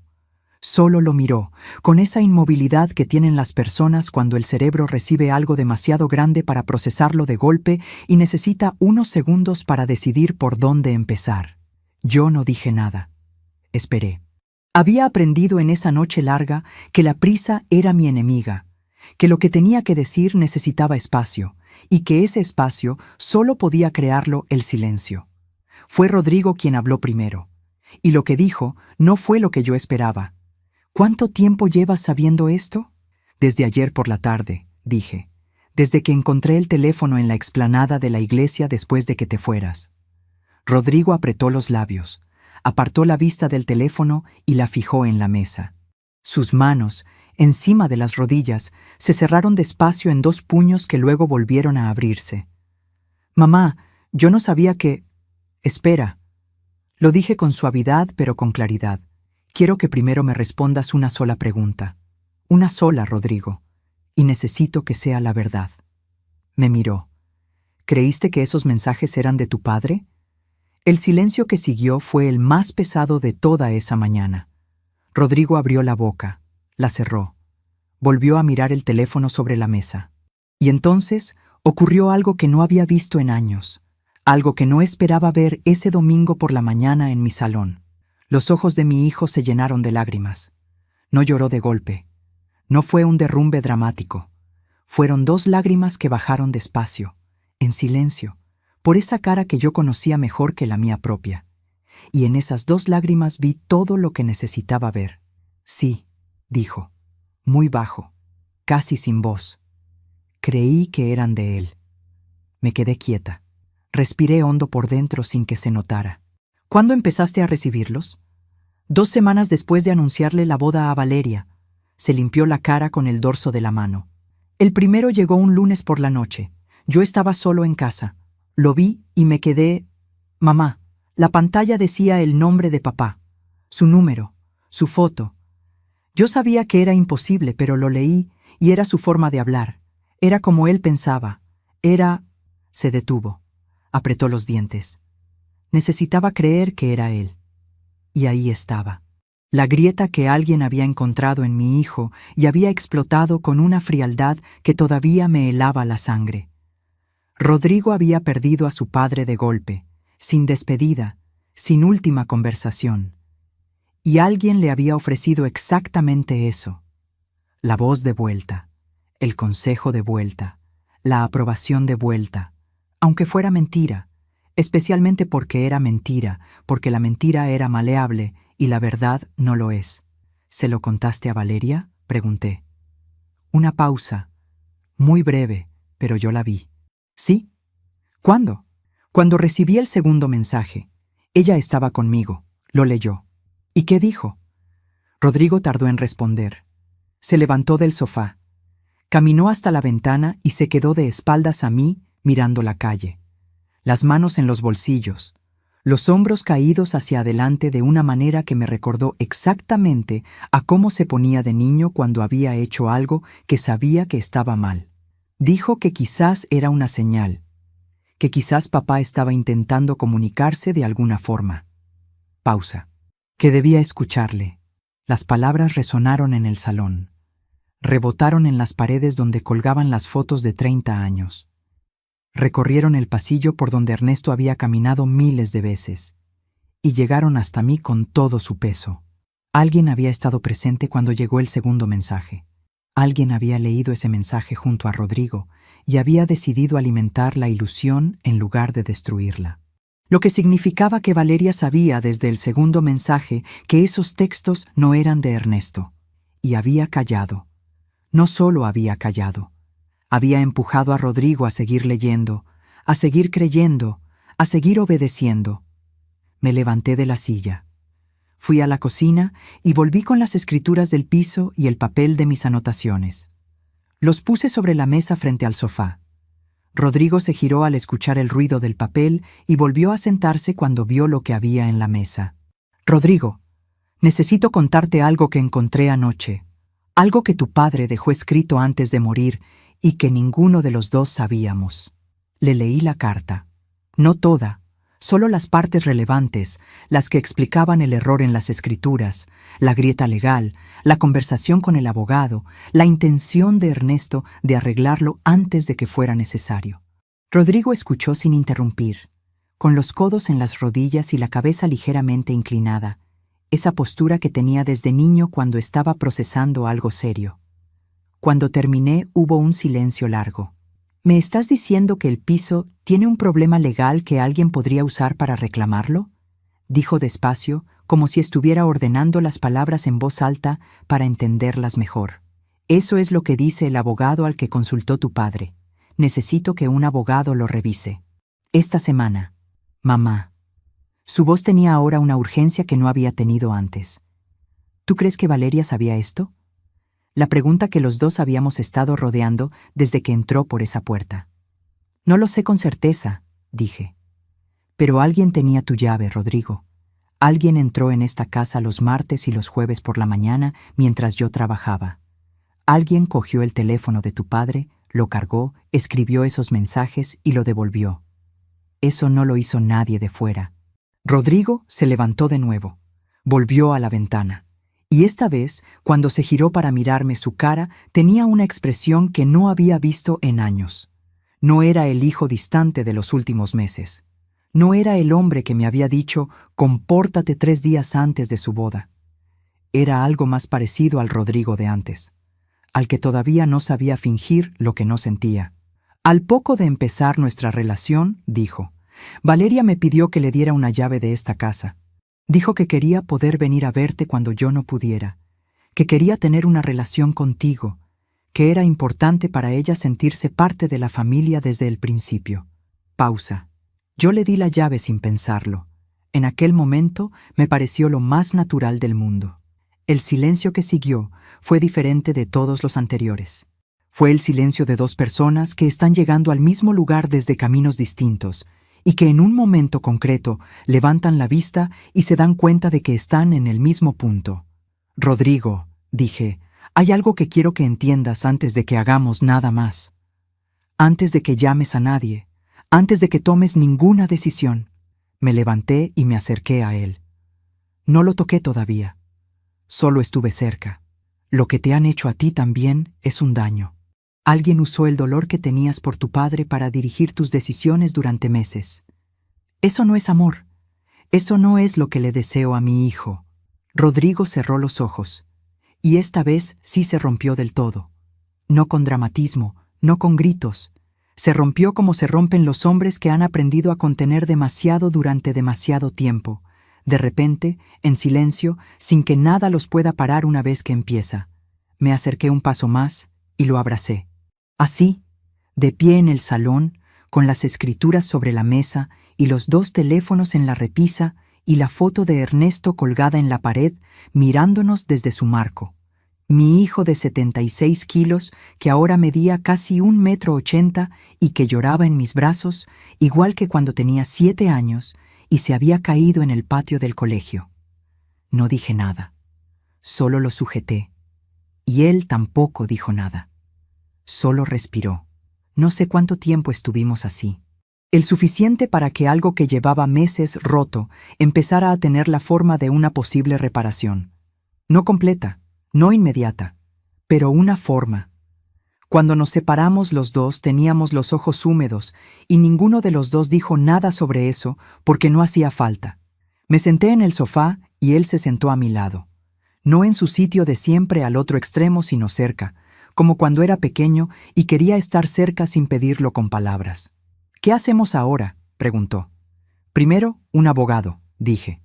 Solo lo miró, con esa inmovilidad que tienen las personas cuando el cerebro recibe algo demasiado grande para procesarlo de golpe y necesita unos segundos para decidir por dónde empezar. Yo no dije nada. Esperé. Había aprendido en esa noche larga que la prisa era mi enemiga, que lo que tenía que decir necesitaba espacio, y que ese espacio solo podía crearlo el silencio. Fue Rodrigo quien habló primero, y lo que dijo no fue lo que yo esperaba. ¿Cuánto tiempo llevas sabiendo esto? Desde ayer por la tarde, dije, desde que encontré el teléfono en la explanada de la iglesia después de que te fueras. Rodrigo apretó los labios, apartó la vista del teléfono y la fijó en la mesa. Sus manos, encima de las rodillas, se cerraron despacio en 2 puños que luego volvieron a abrirse. Mamá, yo no sabía que... Espera. Lo dije con suavidad pero con claridad. Quiero que primero me respondas una sola pregunta. Una sola, Rodrigo. Y necesito que sea la verdad. Me miró. ¿Creíste que esos mensajes eran de tu padre? El silencio que siguió fue el más pesado de toda esa mañana. Rodrigo abrió la boca, la cerró. Volvió a mirar el teléfono sobre la mesa. Y entonces ocurrió algo que no había visto en años, algo que no esperaba ver ese domingo por la mañana en mi salón. Los ojos de mi hijo se llenaron de lágrimas. No lloró de golpe. No fue un derrumbe dramático. Fueron 2 lágrimas que bajaron despacio, en silencio, por esa cara que yo conocía mejor que la mía propia. Y en esas 2 lágrimas vi todo lo que necesitaba ver. Sí, dijo, muy bajo, casi sin voz. Creí que eran de él. Me quedé quieta. Respiré hondo por dentro sin que se notara. ¿Cuándo empezaste a recibirlos? 2 semanas después de anunciarle la boda a Valeria. Se limpió la cara con el dorso de la mano. El primero llegó un lunes por la noche. Yo estaba solo en casa. Lo vi y me quedé... Mamá, la pantalla decía el nombre de papá, su número, su foto. Yo sabía que era imposible, pero lo leí y era su forma de hablar. Era como él pensaba. Era... Se detuvo. Apretó los dientes. Necesitaba creer que era él. Y ahí estaba. La grieta que alguien había encontrado en mi hijo y había explotado con una frialdad que todavía me helaba la sangre. Rodrigo había perdido a su padre de golpe, sin despedida, sin última conversación. Y alguien le había ofrecido exactamente eso. La voz de vuelta, el consejo de vuelta, la aprobación de vuelta, aunque fuera mentira, especialmente porque era mentira, porque la mentira era maleable y la verdad no lo es. ¿Se lo contaste a Valeria?, pregunté. Una pausa, muy breve, pero yo la vi. ¿Sí? ¿Cuándo? Cuando recibí el segundo mensaje. Ella estaba conmigo, lo leyó. ¿Y qué dijo? Rodrigo tardó en responder. Se levantó del sofá. Caminó hasta la ventana y se quedó de espaldas a mí, mirando la calle. Las manos en los bolsillos, los hombros caídos hacia adelante de una manera que me recordó exactamente a cómo se ponía de niño cuando había hecho algo que sabía que estaba mal. Dijo que quizás era una señal, que quizás papá estaba intentando comunicarse de alguna forma. Pausa. Que debía escucharle. Las palabras resonaron en el salón. Rebotaron en las paredes donde colgaban las fotos de 30 años. Recorrieron el pasillo por donde Ernesto había caminado miles de veces. Y llegaron hasta mí con todo su peso. Alguien había estado presente cuando llegó el segundo mensaje. Alguien había leído ese mensaje junto a Rodrigo y había decidido alimentar la ilusión en lugar de destruirla. Lo que significaba que Valeria sabía desde el segundo mensaje que esos textos no eran de Ernesto. Y había callado. No solo había callado. Había empujado a Rodrigo a seguir leyendo, a seguir creyendo, a seguir obedeciendo. Me levanté de la silla. Fui a la cocina y volví con las escrituras del piso y el papel de mis anotaciones. Los puse sobre la mesa frente al sofá. Rodrigo se giró al escuchar el ruido del papel y volvió a sentarse cuando vio lo que había en la mesa. «Rodrigo, necesito contarte algo que encontré anoche. Algo que tu padre dejó escrito antes de morir y que ninguno de los dos sabíamos». Le leí la carta. No toda, solo las partes relevantes, las que explicaban el error en las escrituras, la grieta legal, la conversación con el abogado, la intención de Ernesto de arreglarlo antes de que fuera necesario. Rodrigo escuchó sin interrumpir, con los codos en las rodillas y la cabeza ligeramente inclinada, esa postura que tenía desde niño cuando estaba procesando algo serio. Cuando terminé hubo un silencio largo. ¿Me estás diciendo que el piso tiene un problema legal que alguien podría usar para reclamarlo?, dijo despacio, como si estuviera ordenando las palabras en voz alta para entenderlas mejor. Eso es lo que dice el abogado al que consultó tu padre. Necesito que un abogado lo revise. Esta semana. Mamá. Su voz tenía ahora una urgencia que no había tenido antes. ¿Tú crees que Valeria sabía esto? La pregunta que los dos habíamos estado rodeando desde que entró por esa puerta. No lo sé con certeza, dije. Pero alguien tenía tu llave, Rodrigo. Alguien entró en esta casa los martes y los jueves por la mañana mientras yo trabajaba. Alguien cogió el teléfono de tu padre, lo cargó, escribió esos mensajes y lo devolvió. Eso no lo hizo nadie de fuera. Rodrigo se levantó de nuevo. Volvió a la ventana. Y esta vez, cuando se giró para mirarme, su cara tenía una expresión que no había visto en años. No era el hijo distante de los últimos meses. No era el hombre que me había dicho, compórtate 3 días antes de su boda. Era algo más parecido al Rodrigo de antes, al que todavía no sabía fingir lo que no sentía. Al poco de empezar nuestra relación, dijo, Valeria me pidió que le diera una llave de esta casa. Dijo que quería poder venir a verte cuando yo no pudiera, que quería tener una relación contigo, que era importante para ella sentirse parte de la familia desde el principio. Pausa. Yo le di la llave sin pensarlo. En aquel momento me pareció lo más natural del mundo. El silencio que siguió fue diferente de todos los anteriores. Fue el silencio de 2 personas que están llegando al mismo lugar desde caminos distintos, y que en un momento concreto levantan la vista y se dan cuenta de que están en el mismo punto. Rodrigo, dije, hay algo que quiero que entiendas antes de que hagamos nada más. Antes de que llames a nadie, antes de que tomes ninguna decisión. Me levanté y me acerqué a él. No lo toqué todavía. Solo estuve cerca. Lo que te han hecho a ti también es un daño. Alguien usó el dolor que tenías por tu padre para dirigir tus decisiones durante meses. Eso no es amor. Eso no es lo que le deseo a mi hijo. Rodrigo cerró los ojos, y esta vez sí se rompió del todo. No con dramatismo, no con gritos. Se rompió como se rompen los hombres que han aprendido a contener demasiado durante demasiado tiempo, de repente, en silencio, sin que nada los pueda parar una vez que empieza. Me acerqué un paso más y lo abracé. Así, de pie en el salón, con las escrituras sobre la mesa y los 2 teléfonos en la repisa y la foto de Ernesto colgada en la pared, mirándonos desde su marco. Mi hijo de 76 kilos, que ahora medía casi 1,80 m y que lloraba en mis brazos, igual que cuando tenía 7 años y se había caído en el patio del colegio. No dije nada, solo lo sujeté, y él tampoco dijo nada. Solo respiró. No sé cuánto tiempo estuvimos así. El suficiente para que algo que llevaba meses roto empezara a tener la forma de una posible reparación. No completa, no inmediata, pero una forma. Cuando nos separamos los dos teníamos los ojos húmedos y ninguno de los dos dijo nada sobre eso porque no hacía falta. Me senté en el sofá y él se sentó a mi lado. No en su sitio de siempre al otro extremo, sino cerca, como cuando era pequeño y quería estar cerca sin pedirlo con palabras. «¿Qué hacemos ahora?», preguntó. «Primero, un abogado», dije.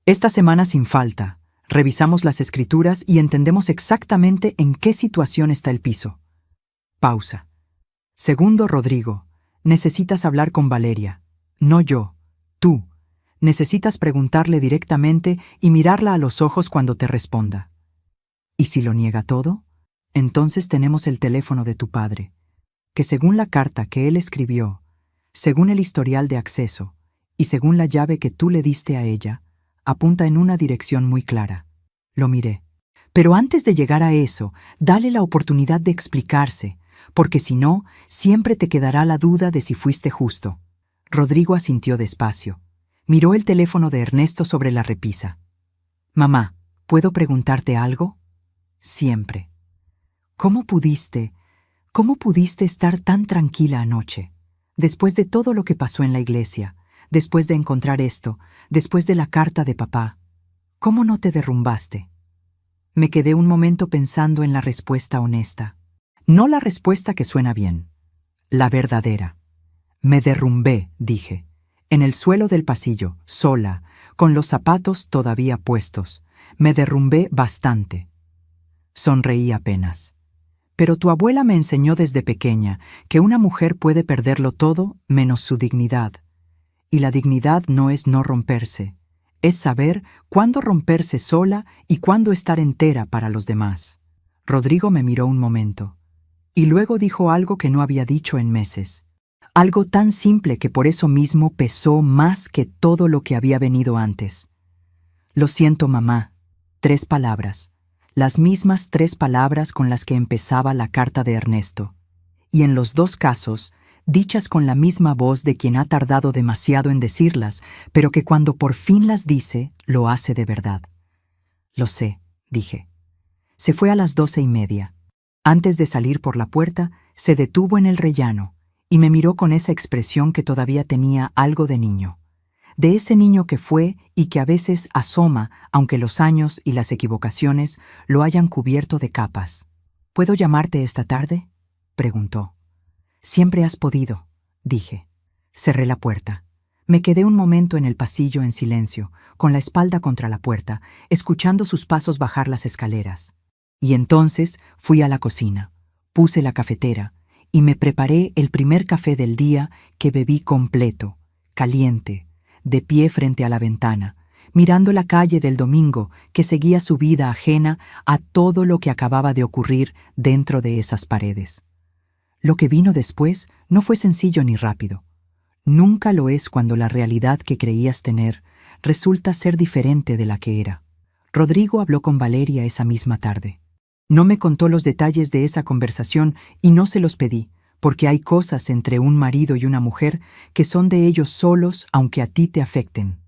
«Esta semana sin falta, revisamos las escrituras y entendemos exactamente en qué situación está el piso». Pausa. «Segundo, Rodrigo, necesitas hablar con Valeria. No yo, tú. Necesitas preguntarle directamente y mirarla a los ojos cuando te responda. ¿Y si lo niega todo? Entonces tenemos el teléfono de tu padre, que según la carta que él escribió, según el historial de acceso y según la llave que tú le diste a ella, apunta en una dirección muy clara. Lo miré. Pero antes de llegar a eso, dale la oportunidad de explicarse, porque si no, siempre te quedará la duda de si fuiste justo. Rodrigo asintió despacio. Miró el teléfono de Ernesto sobre la repisa. Mamá, ¿puedo preguntarte algo? Siempre. ¿Cómo pudiste estar tan tranquila anoche? Después de todo lo que pasó en la iglesia, después de encontrar esto, después de la carta de papá, ¿cómo no te derrumbaste? Me quedé un momento pensando en la respuesta honesta. No la respuesta que suena bien, la verdadera. Me derrumbé, dije, en el suelo del pasillo, sola, con los zapatos todavía puestos. Me derrumbé bastante. Sonreí apenas. Pero tu abuela me enseñó desde pequeña que una mujer puede perderlo todo menos su dignidad. Y la dignidad no es no romperse, es saber cuándo romperse sola y cuándo estar entera para los demás. Rodrigo me miró un momento, y luego dijo algo que no había dicho en meses. Algo tan simple que por eso mismo pesó más que todo lo que había venido antes. Lo siento, mamá. 3 palabras. Las mismas 3 palabras con las que empezaba la carta de Ernesto. Y en los 2 casos, dichas con la misma voz de quien ha tardado demasiado en decirlas, pero que cuando por fin las dice, lo hace de verdad. Lo sé, dije. Se fue a las 12:30. Antes de salir por la puerta, se detuvo en el rellano y me miró con esa expresión que todavía tenía algo de niño. De ese niño que fue y que a veces asoma, aunque los años y las equivocaciones lo hayan cubierto de capas. ¿Puedo llamarte esta tarde?, preguntó. Siempre has podido, dije. Cerré la puerta. Me quedé un momento en el pasillo en silencio, con la espalda contra la puerta, escuchando sus pasos bajar las escaleras. Y entonces fui a la cocina, puse la cafetera y me preparé el primer café del día que bebí completo, caliente, de pie frente a la ventana, mirando la calle del domingo que seguía su vida ajena a todo lo que acababa de ocurrir dentro de esas paredes. Lo que vino después no fue sencillo ni rápido. Nunca lo es cuando la realidad que creías tener resulta ser diferente de la que era. Rodrigo habló con Valeria esa misma tarde. No me contó los detalles de esa conversación y no se los pedí, porque hay cosas entre un marido y una mujer que son de ellos solos aunque a ti te afecten.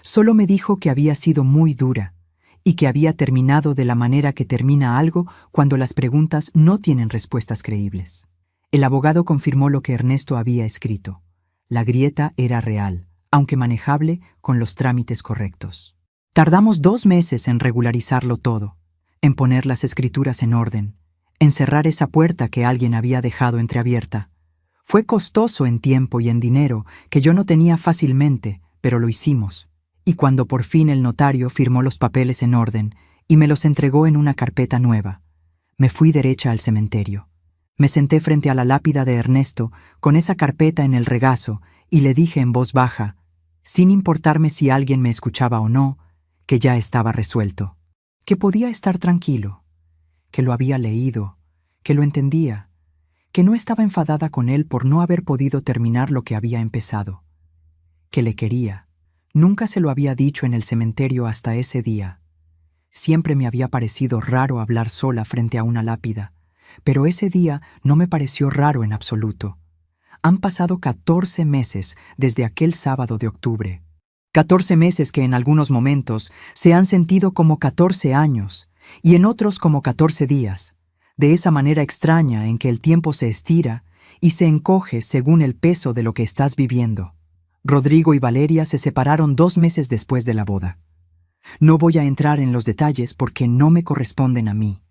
Solo me dijo que había sido muy dura y que había terminado de la manera que termina algo cuando las preguntas no tienen respuestas creíbles. El abogado confirmó lo que Ernesto había escrito. La grieta era real, aunque manejable con los trámites correctos. Tardamos 2 meses en regularizarlo todo, en poner las escrituras en orden, en cerrar esa puerta que alguien había dejado entreabierta. Fue costoso en tiempo y en dinero, que yo no tenía fácilmente, pero lo hicimos. Y cuando por fin el notario firmó los papeles en orden y me los entregó en una carpeta nueva, me fui derecha al cementerio. Me senté frente a la lápida de Ernesto, con esa carpeta en el regazo, y le dije en voz baja, sin importarme si alguien me escuchaba o no, que ya estaba resuelto, que podía estar tranquilo, que lo había leído, que lo entendía, que no estaba enfadada con él por no haber podido terminar lo que había empezado, que le quería. Nunca se lo había dicho en el cementerio hasta ese día. Siempre me había parecido raro hablar sola frente a una lápida, pero ese día no me pareció raro en absoluto. Han pasado 14 meses desde aquel sábado de octubre. 14 meses que en algunos momentos se han sentido como 14 años y en otros como 14 días, de esa manera extraña en que el tiempo se estira y se encoge según el peso de lo que estás viviendo. Rodrigo y Valeria se separaron 2 meses después de la boda. No voy a entrar en los detalles porque no me corresponden a mí.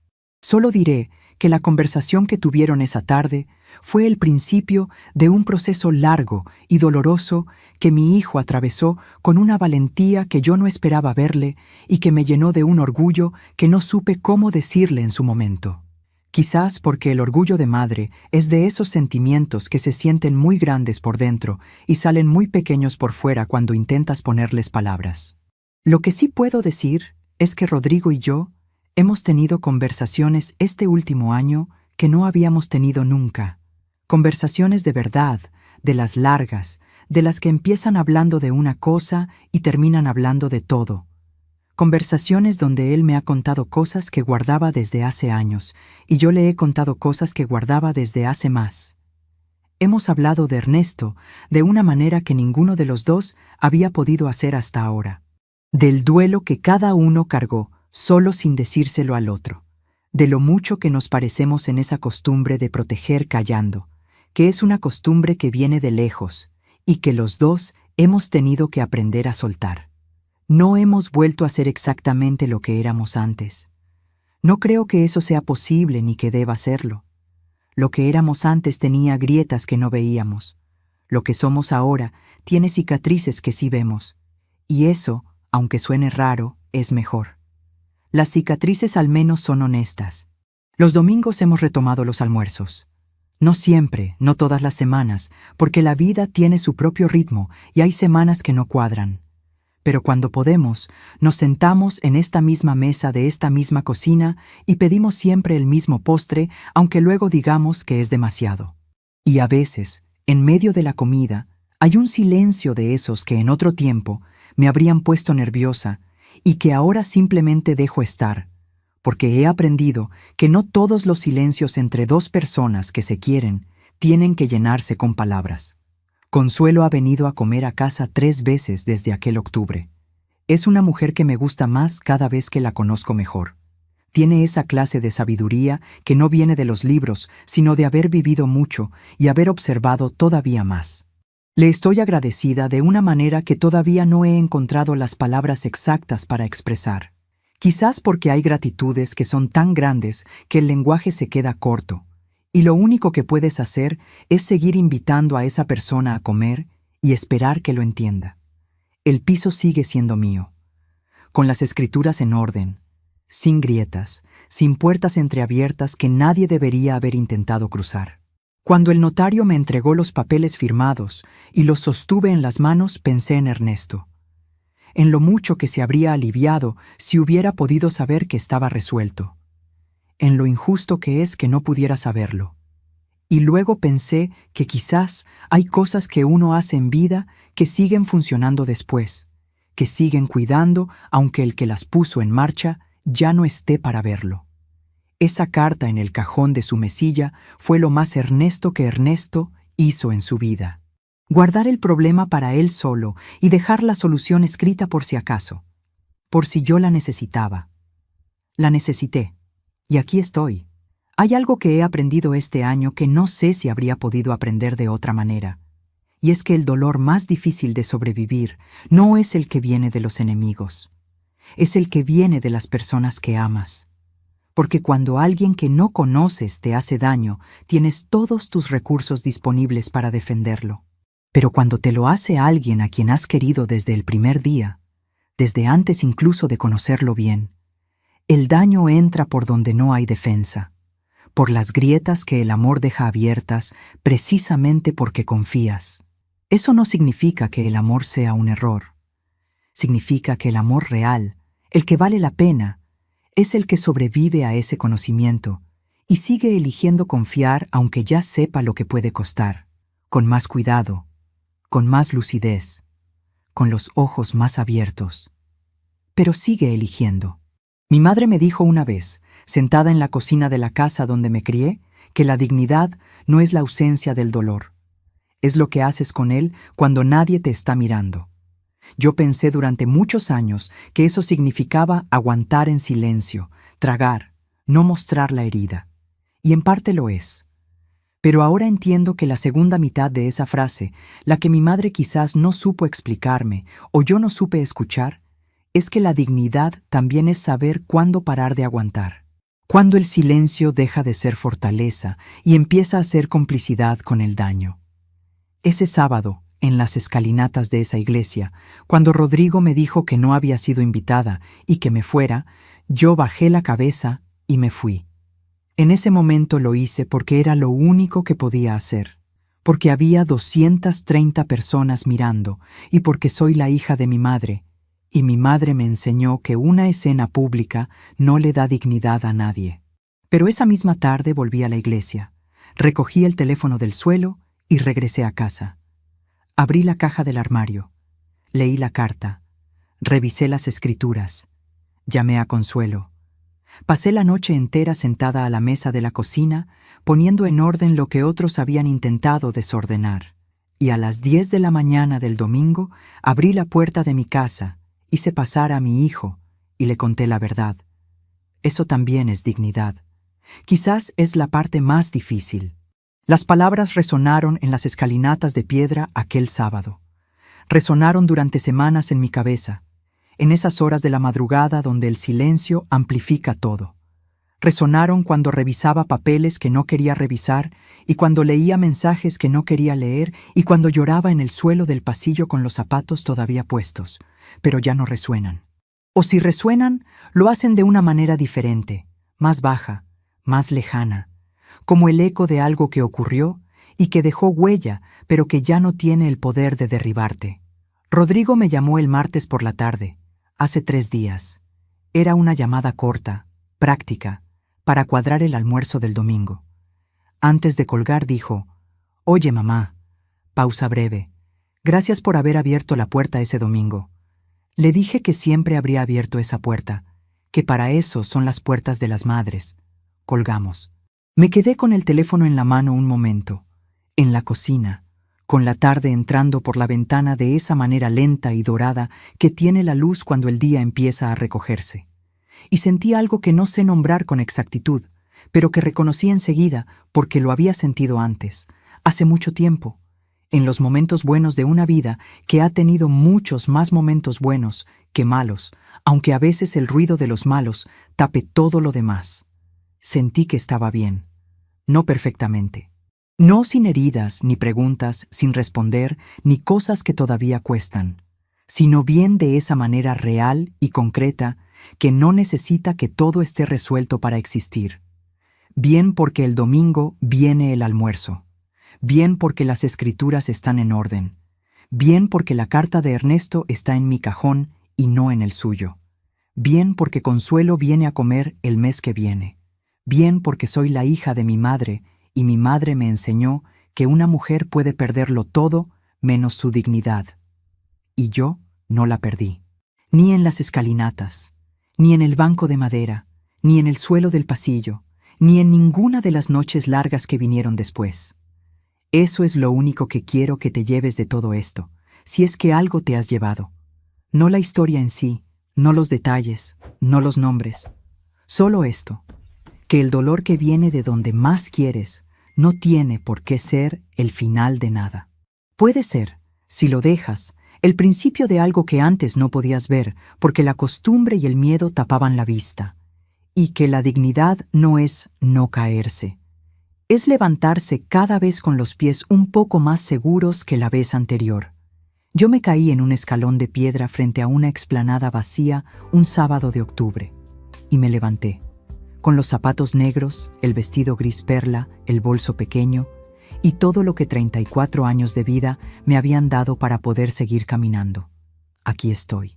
Solo diré que la conversación que tuvieron esa tarde fue el principio de un proceso largo y doloroso que mi hijo atravesó con una valentía que yo no esperaba verle y que me llenó de un orgullo que no supe cómo decirle en su momento. Quizás porque el orgullo de madre es de esos sentimientos que se sienten muy grandes por dentro y salen muy pequeños por fuera cuando intentas ponerles palabras. Lo que sí puedo decir es que Rodrigo y yo hemos tenido conversaciones este último año que no habíamos tenido nunca. Conversaciones de verdad, de las largas, de las que empiezan hablando de una cosa y terminan hablando de todo. Conversaciones donde él me ha contado cosas que guardaba desde hace años y yo le he contado cosas que guardaba desde hace más. Hemos hablado de Ernesto de una manera que ninguno de los dos había podido hacer hasta ahora. Del duelo que cada uno cargó, solo sin decírselo al otro. De lo mucho que nos parecemos en esa costumbre de proteger callando, que es una costumbre que viene de lejos y que los dos hemos tenido que aprender a soltar. No hemos vuelto a ser exactamente lo que éramos antes. No creo que eso sea posible ni que deba serlo. Lo que éramos antes tenía grietas que no veíamos. Lo que somos ahora tiene cicatrices que sí vemos. Y eso, aunque suene raro, es mejor. Las cicatrices al menos son honestas. Los domingos hemos retomado los almuerzos. No siempre, no todas las semanas, porque la vida tiene su propio ritmo y hay semanas que no cuadran. Pero cuando podemos, nos sentamos en esta misma mesa de esta misma cocina y pedimos siempre el mismo postre, aunque luego digamos que es demasiado. Y a veces, en medio de la comida, hay un silencio de esos que en otro tiempo me habrían puesto nerviosa y que ahora simplemente dejo estar, porque he aprendido que no todos los silencios entre dos personas que se quieren tienen que llenarse con palabras. Consuelo ha venido a comer a casa 3 veces desde aquel octubre. Es una mujer que me gusta más cada vez que la conozco mejor. Tiene esa clase de sabiduría que no viene de los libros, sino de haber vivido mucho y haber observado todavía más. Le estoy agradecida de una manera que todavía no he encontrado las palabras exactas para expresar. Quizás porque hay gratitudes que son tan grandes que el lenguaje se queda corto. Y lo único que puedes hacer es seguir invitando a esa persona a comer y esperar que lo entienda. El piso sigue siendo mío, con las escrituras en orden, sin grietas, sin puertas entreabiertas que nadie debería haber intentado cruzar. Cuando el notario me entregó los papeles firmados y los sostuve en las manos, pensé en Ernesto, en lo mucho que se habría aliviado si hubiera podido saber que estaba resuelto, en lo injusto que es que no pudiera saberlo. Y luego pensé que quizás hay cosas que uno hace en vida que siguen funcionando después, que siguen cuidando aunque el que las puso en marcha ya no esté para verlo. Esa carta en el cajón de su mesilla fue lo más Ernesto que Ernesto hizo en su vida. Guardar el problema para él solo y dejar la solución escrita por si acaso, por si yo la necesitaba. La necesité. Y aquí estoy. Hay algo que he aprendido este año que no sé si habría podido aprender de otra manera. Y es que el dolor más difícil de sobrevivir no es el que viene de los enemigos. Es el que viene de las personas que amas. Porque cuando alguien que no conoces te hace daño, tienes todos tus recursos disponibles para defenderlo. Pero cuando te lo hace alguien a quien has querido desde el primer día, desde antes incluso de conocerlo bien, el daño entra por donde no hay defensa, por las grietas que el amor deja abiertas precisamente porque confías. Eso no significa que el amor sea un error. Significa que el amor real, el que vale la pena, es el que sobrevive a ese conocimiento y sigue eligiendo confiar aunque ya sepa lo que puede costar, con más cuidado, con más lucidez, con los ojos más abiertos. Pero sigue eligiendo. Mi madre me dijo una vez, sentada en la cocina de la casa donde me crié, que la dignidad no es la ausencia del dolor. Es lo que haces con él cuando nadie te está mirando. Yo pensé durante muchos años que eso significaba aguantar en silencio, tragar, no mostrar la herida. Y en parte lo es. Pero ahora entiendo que la segunda mitad de esa frase, la que mi madre quizás no supo explicarme o yo no supe escuchar, es que la dignidad también es saber cuándo parar de aguantar. Cuando el silencio deja de ser fortaleza y empieza a ser complicidad con el daño. Ese sábado, en las escalinatas de esa iglesia, cuando Rodrigo me dijo que no había sido invitada y que me fuera, yo bajé la cabeza y me fui. En ese momento lo hice porque era lo único que podía hacer, porque había 230 personas mirando y porque soy la hija de mi madre, y mi madre me enseñó que una escena pública no le da dignidad a nadie. Pero esa misma tarde volví a la iglesia, recogí el teléfono del suelo y regresé a casa. Abrí la caja del armario, leí la carta, revisé las escrituras, llamé a Consuelo. Pasé la noche entera sentada a la mesa de la cocina, poniendo en orden lo que otros habían intentado desordenar. Y a las 10 de la mañana del domingo abrí la puerta de mi casa, hice pasar a mi hijo y le conté la verdad. Eso también es dignidad. Quizás es la parte más difícil. Las palabras resonaron en las escalinatas de piedra aquel sábado. Resonaron durante semanas en mi cabeza, en esas horas de la madrugada donde el silencio amplifica todo. Resonaron cuando revisaba papeles que no quería revisar y cuando leía mensajes que no quería leer y cuando lloraba en el suelo del pasillo con los zapatos todavía puestos, pero ya no resuenan. O si resuenan, lo hacen de una manera diferente, más baja, más lejana, como el eco de algo que ocurrió y que dejó huella, pero que ya no tiene el poder de derribarte. Rodrigo me llamó el martes por la tarde, hace 3 días. Era una llamada corta, práctica, para cuadrar el almuerzo del domingo. Antes de colgar dijo: «Oye, mamá», pausa breve, «gracias por haber abierto la puerta ese domingo». Le dije que siempre habría abierto esa puerta, que para eso son las puertas de las madres. Colgamos. Me quedé con el teléfono en la mano un momento, en la cocina, con la tarde entrando por la ventana de esa manera lenta y dorada que tiene la luz cuando el día empieza a recogerse. Y sentí algo que no sé nombrar con exactitud, pero que reconocí enseguida porque lo había sentido antes, hace mucho tiempo, en los momentos buenos de una vida que ha tenido muchos más momentos buenos que malos, aunque a veces el ruido de los malos tape todo lo demás. Sentí que estaba bien, no perfectamente. No sin heridas, ni preguntas sin responder, ni cosas que todavía cuestan, sino bien de esa manera real y concreta que no necesita que todo esté resuelto para existir. Bien porque el domingo viene el almuerzo. Bien porque las escrituras están en orden. Bien porque la carta de Ernesto está en mi cajón y no en el suyo. Bien porque Consuelo viene a comer el mes que viene. Bien porque soy la hija de mi madre y mi madre me enseñó que una mujer puede perderlo todo menos su dignidad. Y yo no la perdí. Ni en las escalinatas, ni en el banco de madera, ni en el suelo del pasillo, ni en ninguna de las noches largas que vinieron después. Eso es lo único que quiero que te lleves de todo esto, si es que algo te has llevado. No la historia en sí, no los detalles, no los nombres. Solo esto, que el dolor que viene de donde más quieres no tiene por qué ser el final de nada. Puede ser, si lo dejas, el principio de algo que antes no podías ver porque la costumbre y el miedo tapaban la vista, y que la dignidad no es no caerse. Es levantarse cada vez con los pies un poco más seguros que la vez anterior. Yo me caí en un escalón de piedra frente a una explanada vacía un sábado de octubre, y me levanté, con los zapatos negros, el vestido gris perla, el bolso pequeño, y todo lo que 34 años de vida me habían dado para poder seguir caminando. Aquí estoy.